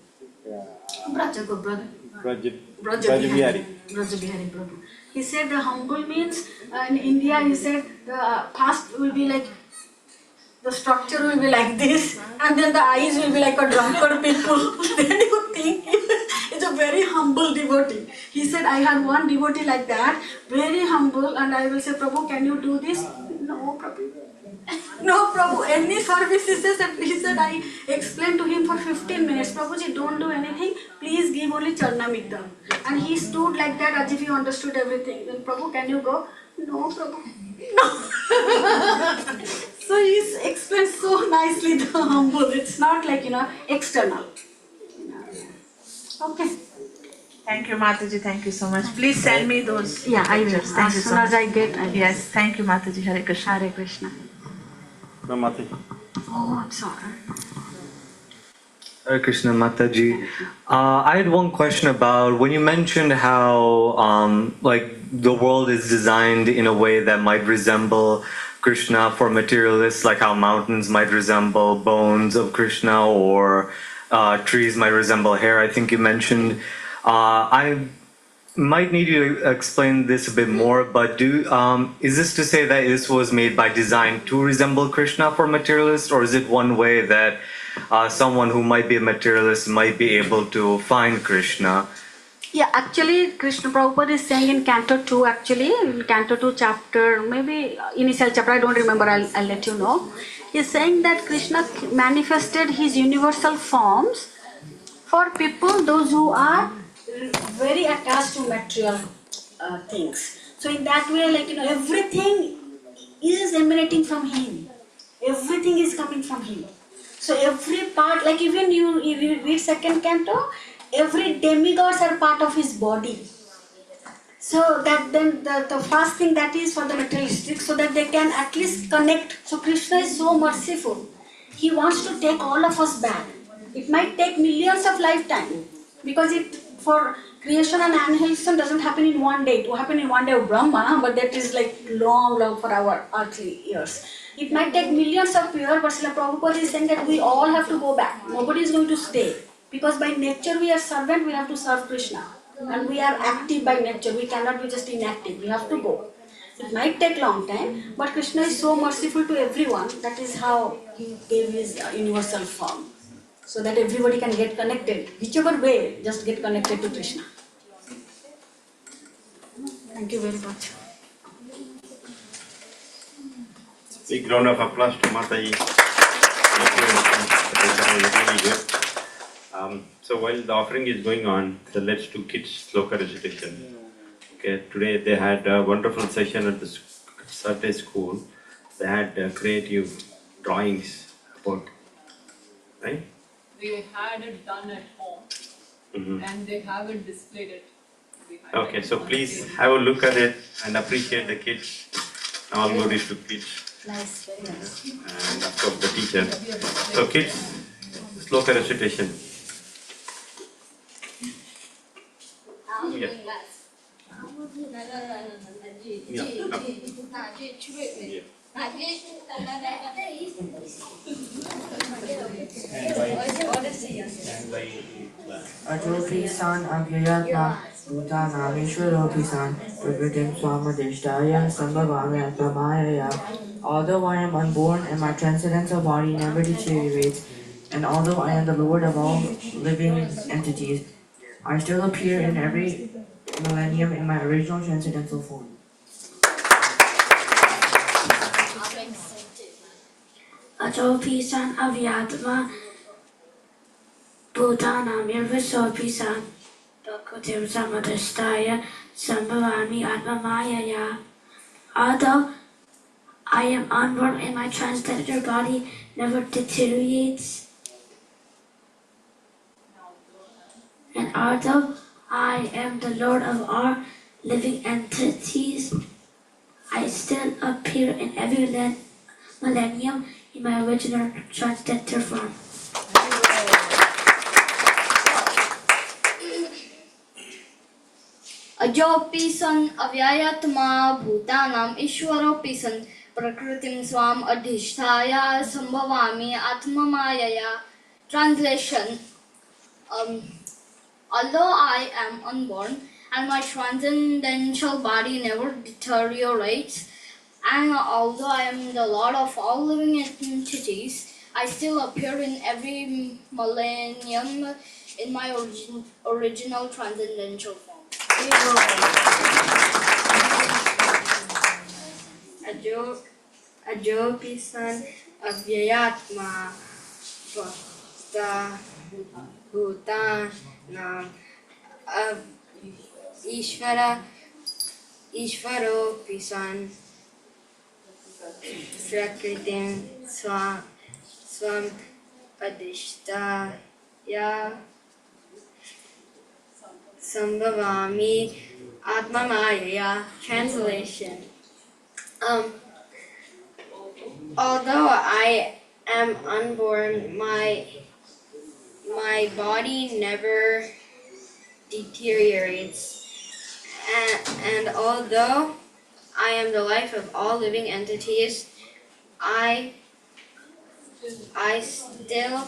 Brajabihari Prabhu. He said the humble means, in India he said the past will be like, the structure will be like this, and then the eyes will be like a drunkard people. Then you think it's a very humble devotee. He said, I had one devotee like that, very humble, and I will say, Prabhu, can you do this? No, Prabhu. No, Prabhu, any service, he said, I explained to him for 15 minutes, Prabhuji, don't do anything, please give only Charnamidda. And he stood like that as if he understood everything. Then, Prabhu, can you go? No, Prabhu. No. So he explains so nicely the humble. It's not like, external. Okay. thank you, Mataji. Thank you so much. Please send me those. Yeah, I will. pictures. Thank you As so soon as much. I get, I will. Yes, thank you, Mataji. Hare Krishna. Hare Krishna. Mataji. Oh, I'm sorry. Hare Krishna Mataji. I had one question about when you mentioned how like the world is designed in a way that might resemble Krishna for materialists, like how mountains might resemble bones of Krishna or trees might resemble hair. I think you mentioned. I might need you to explain this a bit more, but is this to say that this was made by design to resemble Krishna for materialists, or is it one way that someone who might be a materialist might be able to find Krishna? Yeah, actually, Krishna Prabhupada is saying in Canto 2, in Canto 2 chapter, maybe initial chapter, I don't remember, I'll let you know. He's saying that Krishna manifested his universal forms for people, those who are very attached to material things. So in that way, like, everything is emanating from him. Everything is coming from him. So every part, like even you read second canto, every demigods are part of his body. So that then the first thing that is for the materialistic, so that they can at least connect. So Krishna is so merciful. He wants to take all of us back. It might take millions of lifetimes, because for creation and annihilation doesn't happen in one day. It will happen in one day of Brahma, but that is like long for our earthly years. It might take millions of years, but Srila Prabhupada is saying that we all have to go back. Nobody is going to stay. Because by nature we are servant, we have to serve Krishna. And we are active by nature. We cannot be just inactive. We have to go. It might take long time, but Krishna is so merciful to everyone. That is how he gave his universal form. So that everybody can get connected. Whichever way, just get connected to Krishna. Thank you very much. Big round of applause to Mataji. Really good. So while the offering is going on, let's do kids sloka recitation. Okay, today they had a wonderful session at the Saturday school. They had creative drawings about, right? They had it done at home and they haven't displayed it. Okay, so please have a look at it and appreciate the kids. All glories to kids. Nice, very nice. And of course the teacher. So kids, sloka recitation. Yeah. Ajopi san avyayatma bhutanameshwaropi san prakritim swamadishtaya sambhavami atmamaya. Although I am unborn and my transcendental body never deteriorates, and although I am the Lord of all living entities, I still appear in every millennium in my original transcendental form. Ajopi san avyatma Bhutanam Nirvisopi san Bhakvatim Samadhistaya Sambhavami Atmamayaya. Although I am unborn and my transcendental body never deteriorates, and although I am the Lord of all living entities, I still appear in every millennium in my original transcendental form. Ajopi san avyayatma bhutanam ishwaropi san prakritim swam adhisthaya sambhavami atmamayaya. Translation. Although I am unborn and my transcendental body never deteriorates, and although I am the Lord of all living entities, I still appear in every millennium in my original transcendental form. Ajopi san avyayatma Bhutanam Ishvaropi san Prakritim Swam Adhishtaya Sambhavami Atmamayaya. Translation. Although I am unborn, my body never deteriorates, and although I am the life of all living entities, I still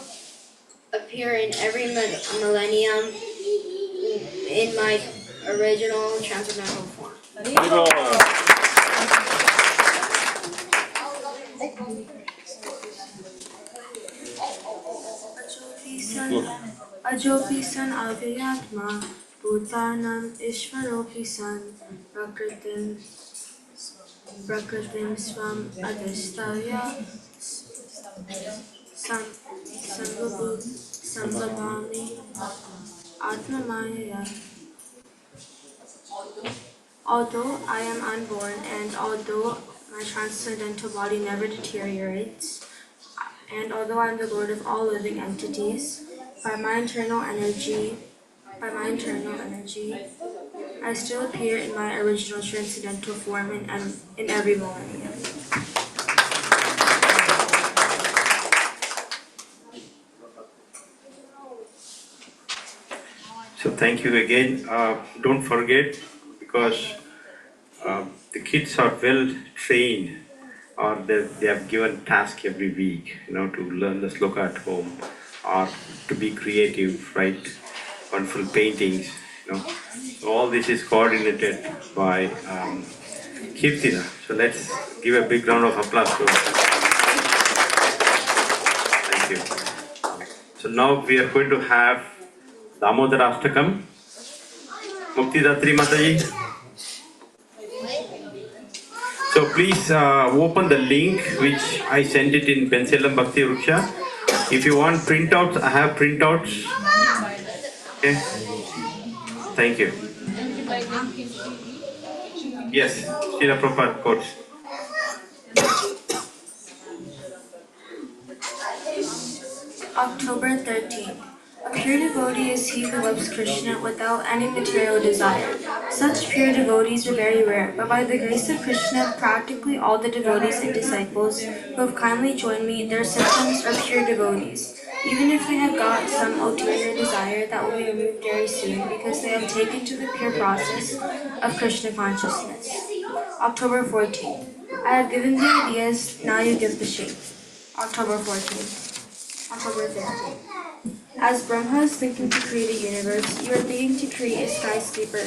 appear in every millennium in my original transcendental form. Ajopi san avyayatma Bhutanam Ishvaropi san Prakritim swam adhisthaya Sambhavami Atmamayaya. Although I am unborn and although my transcendental body never deteriorates, and although I am the Lord of all living entities, by my internal energy, I still appear in my original transcendental form in every millennium. So thank you again. Don't forget, because the kids are well trained, or they have given task every week, to learn the sloka at home, or to be creative, write wonderful paintings. So all this is coordinated by Kirtina. So let's give a big round of applause to her. Thank you. So now we are going to have Damodara Ashtakam. Mukti Datri Mataji. So please open the link which I sent it in Bensalem Bhakti Ruksha. If you want printouts, I have printouts. Okay. Thank you. Yes, Srila Prabhupada quotes. October 13th. A pure devotee is he who loves Krishna without any material desire. Such pure devotees are very rare, but by the grace of Krishna, practically all the devotees and disciples who have kindly joined me, their symptoms are pure devotees. Even if they have got some ulterior desire, that will be removed very soon because they have taken to the pure process of Krishna consciousness. October 14th. I have given the ideas, now you give the shape. October 14th. October 15th. As Brahma is thinking to create a universe, you are thinking to create a skyscraper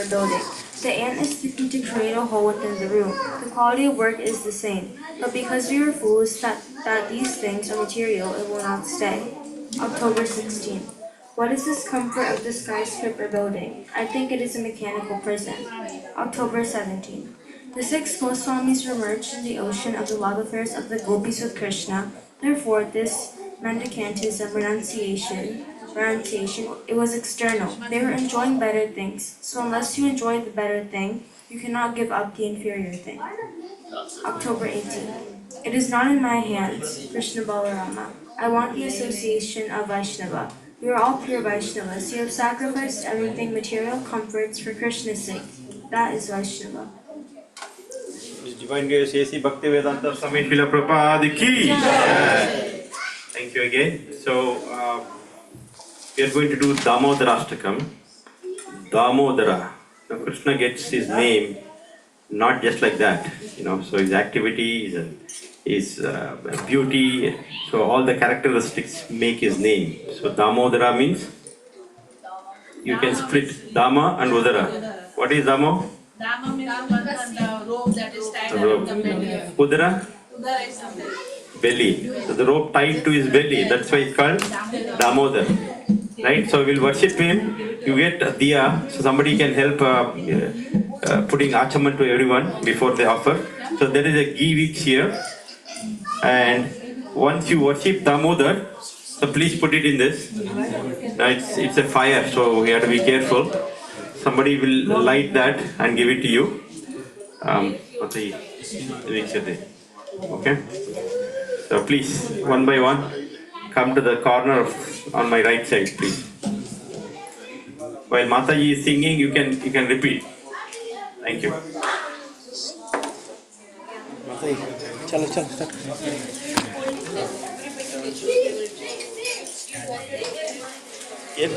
building. The ant is thinking to create a hole within the room. The quality of work is the same, but because we are fools that these things are material, it will not stay. October 16th. What is this comfort of the skyscraper building? I think it is a mechanical prison. October 17th. The 6 Goswamis were merged in the ocean of the love affairs of the gopis with Krishna. Therefore, this mendicantism, renunciation, it was external. They were enjoying better things. So unless you enjoy the better thing, you cannot give up the inferior thing. October 18th. It is not in my hands, Krishna Balarama. I want the association of Vaishnava. We are all pure Vaishnavas. You have sacrificed everything, material comforts, for Krishna's sake. That is Vaishnava. Divine Grace A.C. Bhaktivedanta Swami Srila Prabhupada ki. Thank you again. So we are going to do Damodarashtakam. Damodara. Now Krishna gets his name not just like that, so his activities and his beauty, so all the characteristics make his name. So Damodara means you can split Dama and Udara. What is Damo? Dama means the rope that is tied Rope. around the belly. Udara? Udara is the Belly. So the rope tied to his belly, that's why it's called Damodar. Right? So we'll worship him. You get diya, so somebody can help putting achaman to everyone before they offer. So there is a ghee wicks here. And once you worship Damodar, so please put it in this. Now it's a fire, so we have to be careful. Somebody will light that and give it to you. Okay? So please, one by one, come to the corner on my right side, please. While Mataji is singing, you can repeat. Thank you. Mataji, chalo, start. Yes.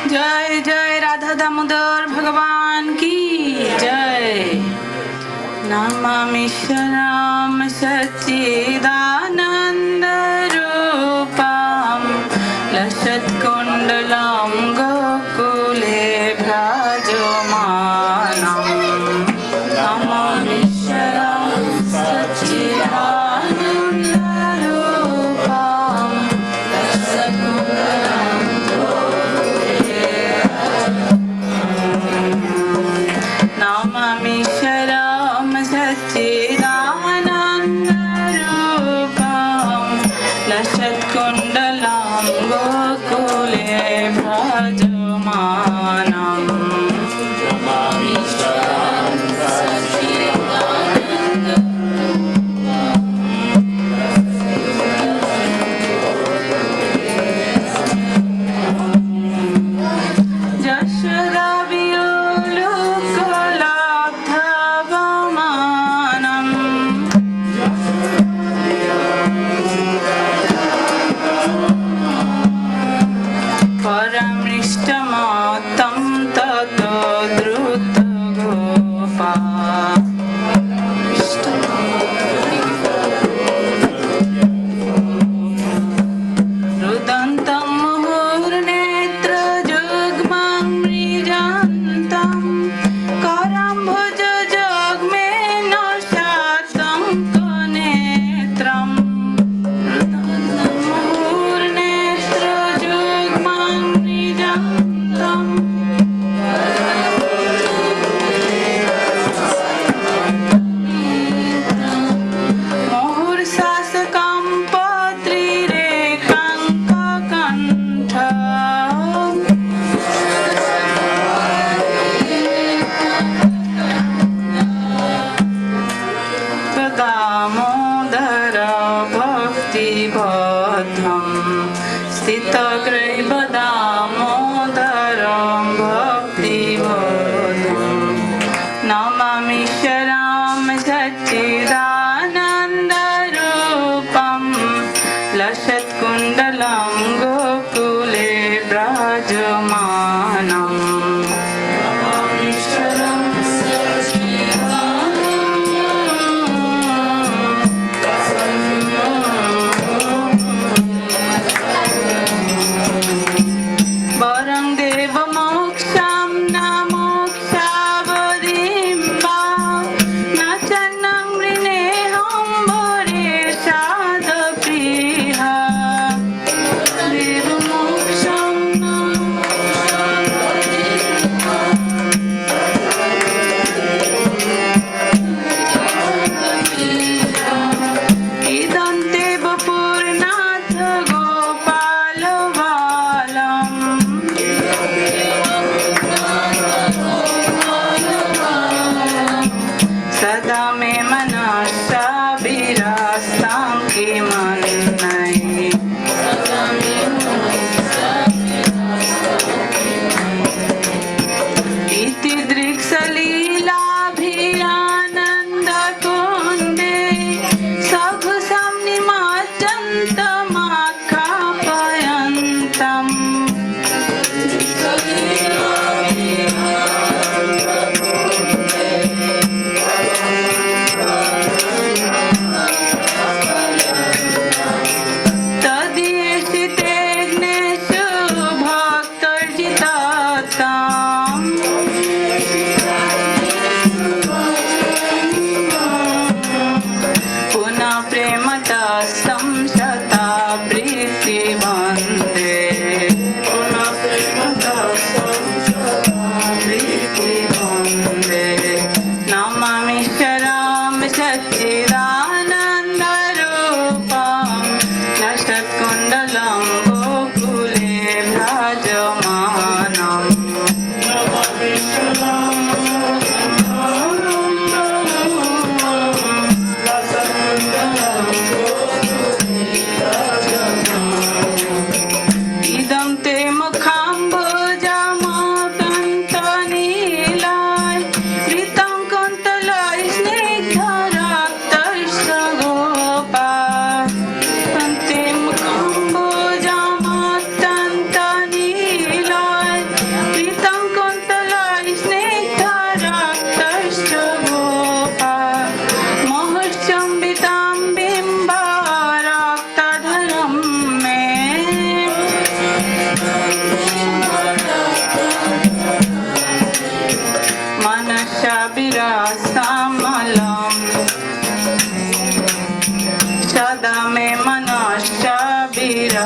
जय जय राधा दामोदर भगवान की जय। नमामि शरणं सच्चिदानन्द रूपं लसत्कुण्डलं गोकुले भ्राजमानं। नमामि शरणं सच्चिदानन्द रूपं लसत्कुण्डलं नमामि शरणं सच्चिदानन्द रूपं नमामीश्वरं सच्चिदानन्दरूपं लसत्कुण्डलं गोकुले व्राजमानम् वरं देवमोक्षं न मोक्षावधिं वा न चन्नं मृणेऽहं वरेशादप्रियः देवमोक्षं न इदं देवपुरनाथ गोपालबालम् सदा मे मनसा विरास्तां किमन्यै इति दृक्सलीलाभिरानन्दकुन्दे सघसं निमज्जन्तमाख्यापयन्तम् तदीयसितेऽग्नेषु भक्तर्जिताताम् पुनः प्रेमतस्तं शताप्रीतिवन्दे पुनः प्रेमतस्तं शताप्रीतिवन्दे नमामीश्वरं सच्चिदानन्दरूपं लसत्कुण्डलं गोकुले व्राजमानम् इदं ते मुखाम्बुजमकन्तनीलाय ऋतं कुन्तलाय स्निग्धरक्तैश्च गोपा ते मुखाम्बुजमकन्तनीलाय ऋतं कुन्तलाय स्निग्धरक्तैश्च गोपा मोहश्चम्बितां बिम्बारक्तधरं मे मनसा विरासामलं सदा मे मनसा विरा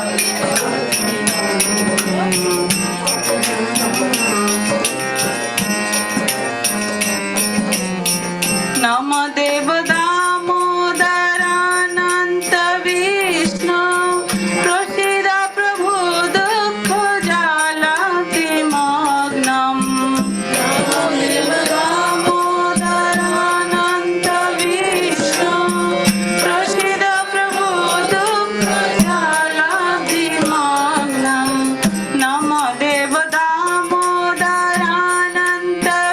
नमो देव दामोदरानन्त विष्णु प्रसीद प्रभु दुःख जालातिमग्नम् दामोदरानन्त विष्णु प्रसीद प्रभु दुःख जालातिमग्नम् नमो देव दामोदरानन्त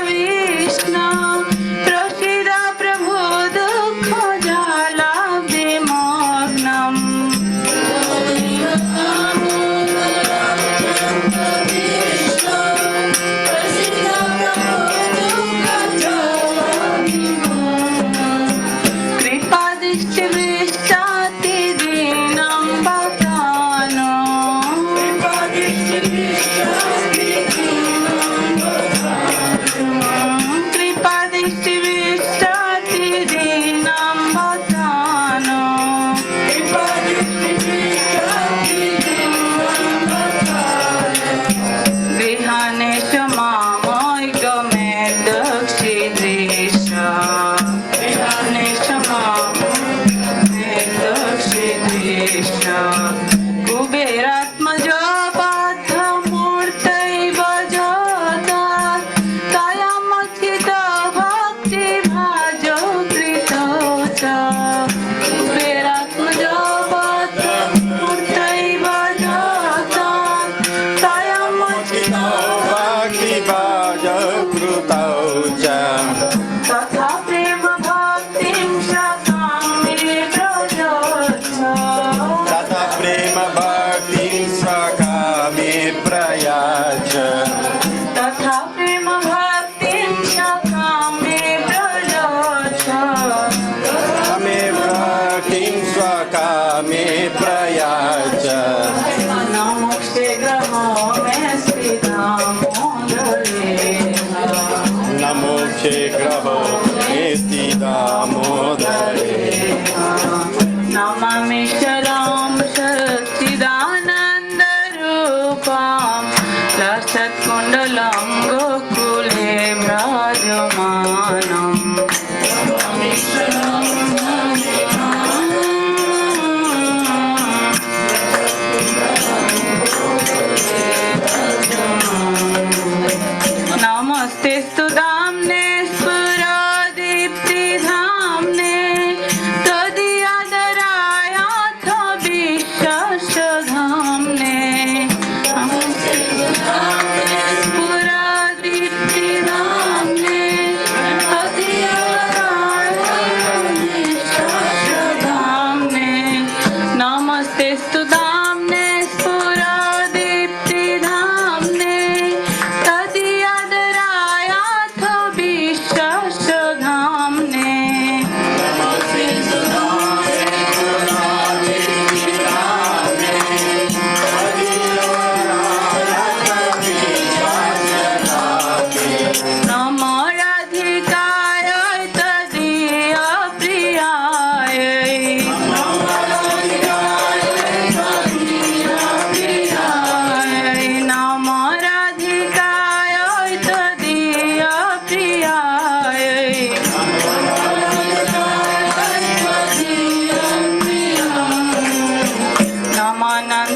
विष्णु प्रसीद प्रभु दुःख जालातिमग्नम् कृपादिष्टिविष्टातिदीनं भक्तानो कृपादिष्टिविष्टातिदीनं भक्तानो गृहाणेश मामोऽगमे दक्षिणेश गृहाणेश मामोऽगमे दक्षिणेश कुबेरात्मजो बद्धमूर्तैव जाता कायमचित भक्तिभाजो कृतो च कुबेरात्मजो बद्धमूर्तैव जाता कायमचित भक्तिभाजो कृतो च शीघ्रहो नेति दामोदरे नमामि शरां सच्चिदानन्दरूपां लसत्कुण्डलं गोकुले विराजमानम् नमस्ते स्तुदाम्ने स्फुरदीप्तिधाम्ने त्वदीयादरायाथ विश्वसधाम्ने स्फुरदीप्तिधाम्ने त्वदीयादरायाथ विश्वसधाम्ने नमस्ते स्तुदाम्ने स्फुरदीप्तिधाम्ने तदीयादरायाथ विश्वसधाम्ने नमो राधिकाय तदीयप्रियाय नमो राधिकाय तदीयप्रियाय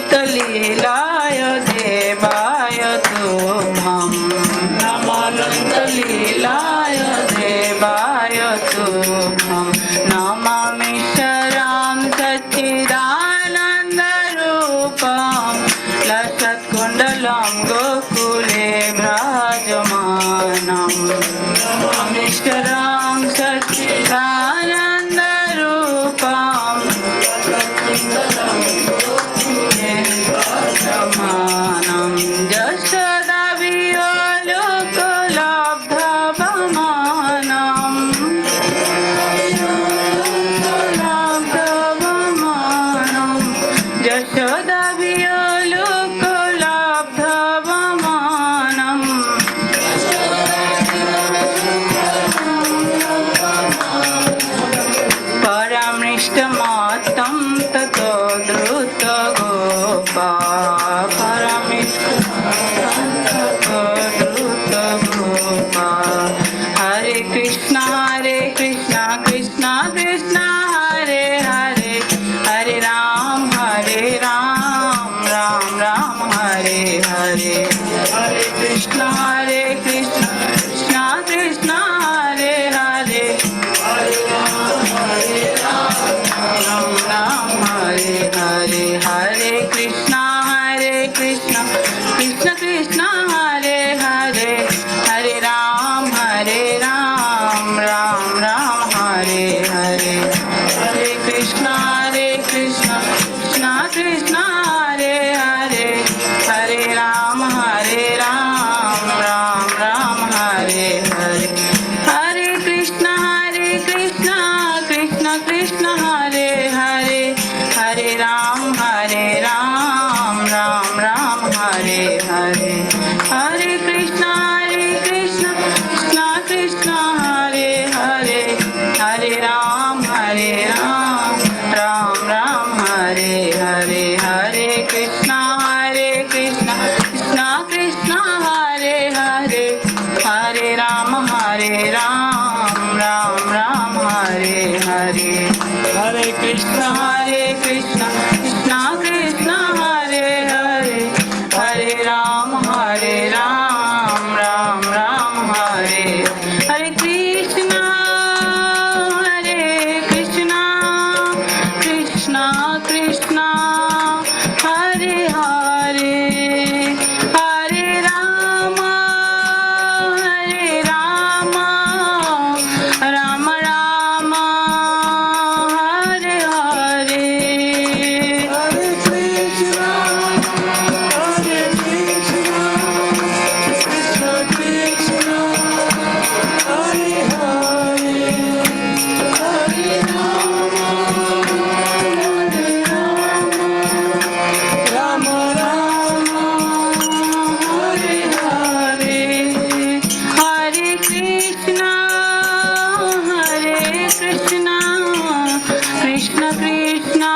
नमानन्तलीलाय देवाय तुभ्यं नमानन्तलीलाय देवाय तुभ्यं नमामि शरां सच्चिदानन्दरूपं लसत्कुण्डलं गोकुले विराजमानम् नमामि शरां सच्चिदानन्दरूपं विराजमानं यशोदावियोलोकलब्धवमानं यशोदावियोलोकलब्धवमानं परमृष्टमातं ततो द्रुतगोपा परमृष्टमातं हरे Krishna Krishna Krishna Hare Hare Hare Ram Ram Ram Hare Hare Hare Krishna Krishna Krishna Hare Hare Hare Ram Ram Hare Hare Hare Krishna Krishna Krishna Hare Hare Hare Ram Ram Ram Hare Hare Hare Krishna Krishna Krishna Hare Hare Hare Ram Ram Hare Hare Hare Krishna Krishna Krishna Hare Hare Hare Ram Ram Hare Hare Hare Krishna Krishna Krishna Hare Hare Hare Ram Ram Hare Hare Hare Krishna Krishna Krishna Hare Hare Hare Ram Ram Hare Hare Hare Krishna Krishna Krishna Hare Hare Hare Ram Ram Hare Hare Krishna Krishna Krishna Hare Hare Hare Ram Ram Ram Hare Hare Krishna, Hare Krishna, Krishna Krishna,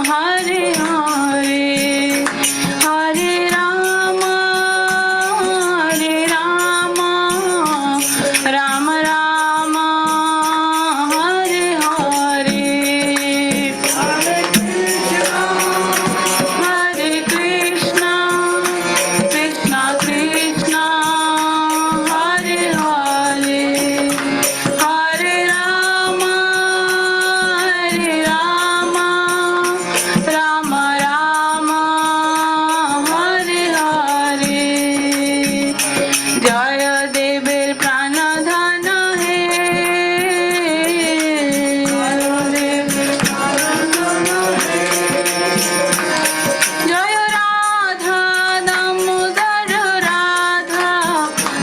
Hare Hare, Hare Rama, Rama Rama, Hare Hare, Hare Krishna, Krishna Krishna, Hare Hare, Hare Rama, Rama Rama, Hare Hare, Jaya Dever Pranadhana He, Jaya Radha Damodar Radha,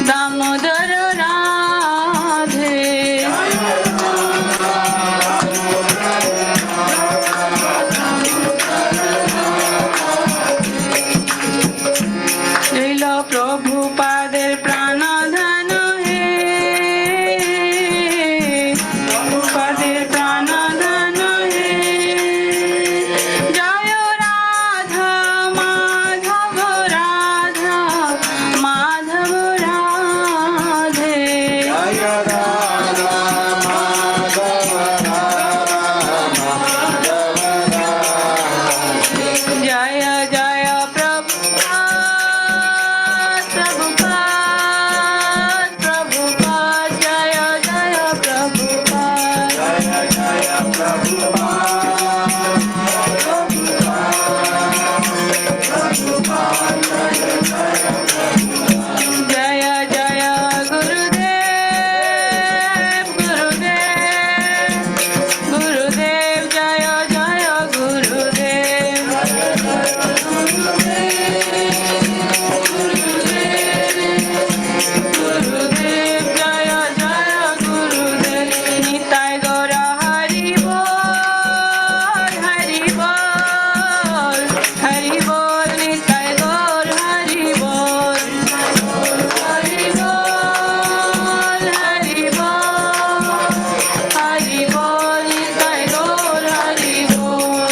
Damodar Radhe, Leela Prabhupada Pranadhana He, Prabhupada Pranadhana He, Jaya Radha Madhav Radha, Madhav Radhe, Jaya Radha Madhav Jaya Jaya Prabhupada, Prabhupada, Prabhupada, Jaya Jaya Prabhupada, Jaya Jaya Jaya Jaya Gurudev, Gurudev, Gurudev, Jaya Jaya Gurudev, Gurudev, Jaya Jaya Gurudev, Nitai Gaura Hari Bol, Hari Bol, Hari Bol, Nitai Gaur Hari Bol, Hari Bol, Hari Bol, Hari Bol, Nitai Gaur Hari Bol,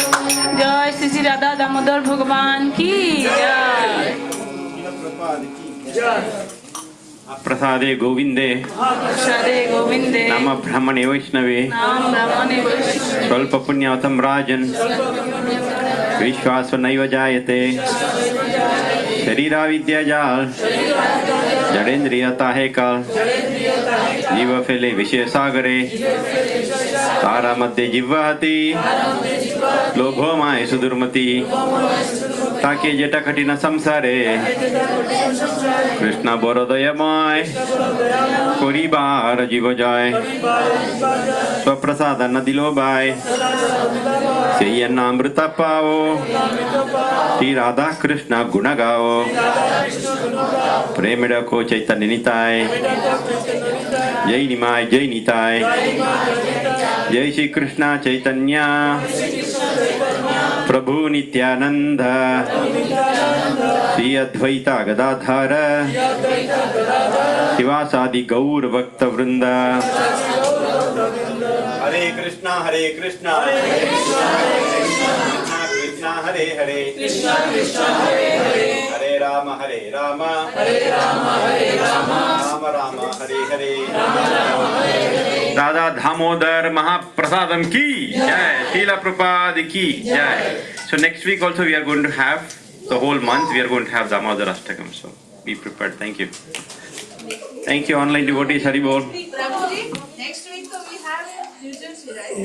Jai Shri Shri Radha Damodar Bhagavan ki Jai. प्रसादे गोविंदे Prasade Govinde, नम ब्रह्मणे वैष्णवे Nam Brahmane Vaishnavi, स्वल्प पुण्यवतं राजन् विश्वास नैव जायते शरीरा विद्याजाल जड़ेन्द्रियता है काल जीव फैले विषय सागरे तारा मध्य जिह्वाति लोभो माय सुदुर्मति ताके जटा कठिन संसारे कृष्ण बोरोदयमय कोरिबार जीव जाय स्वप्रसाद न दिलो बाय से अमृत पाओ श्री राधा कृष्ण गुण गाओ प्रेम को चैतन्य निताय जय निमाय जय निताय जय श्री कृष्ण चैतन्य प्रभु नित्यानंद श्री अद्वैता गदाधर शिवासादि गौर भक्त वृंद हरे कृष्णा कृष्णा हरे हरे हरे राम राम राम हरे हरे राधा दामोदर महाप्रसादम की जय शीला प्रभुपाद की जय So next week also we are going to have the whole month we are going to have Damodar Ashtakam, so be prepared. Thank you online devotees. Hari Bol. Next week we have users, right?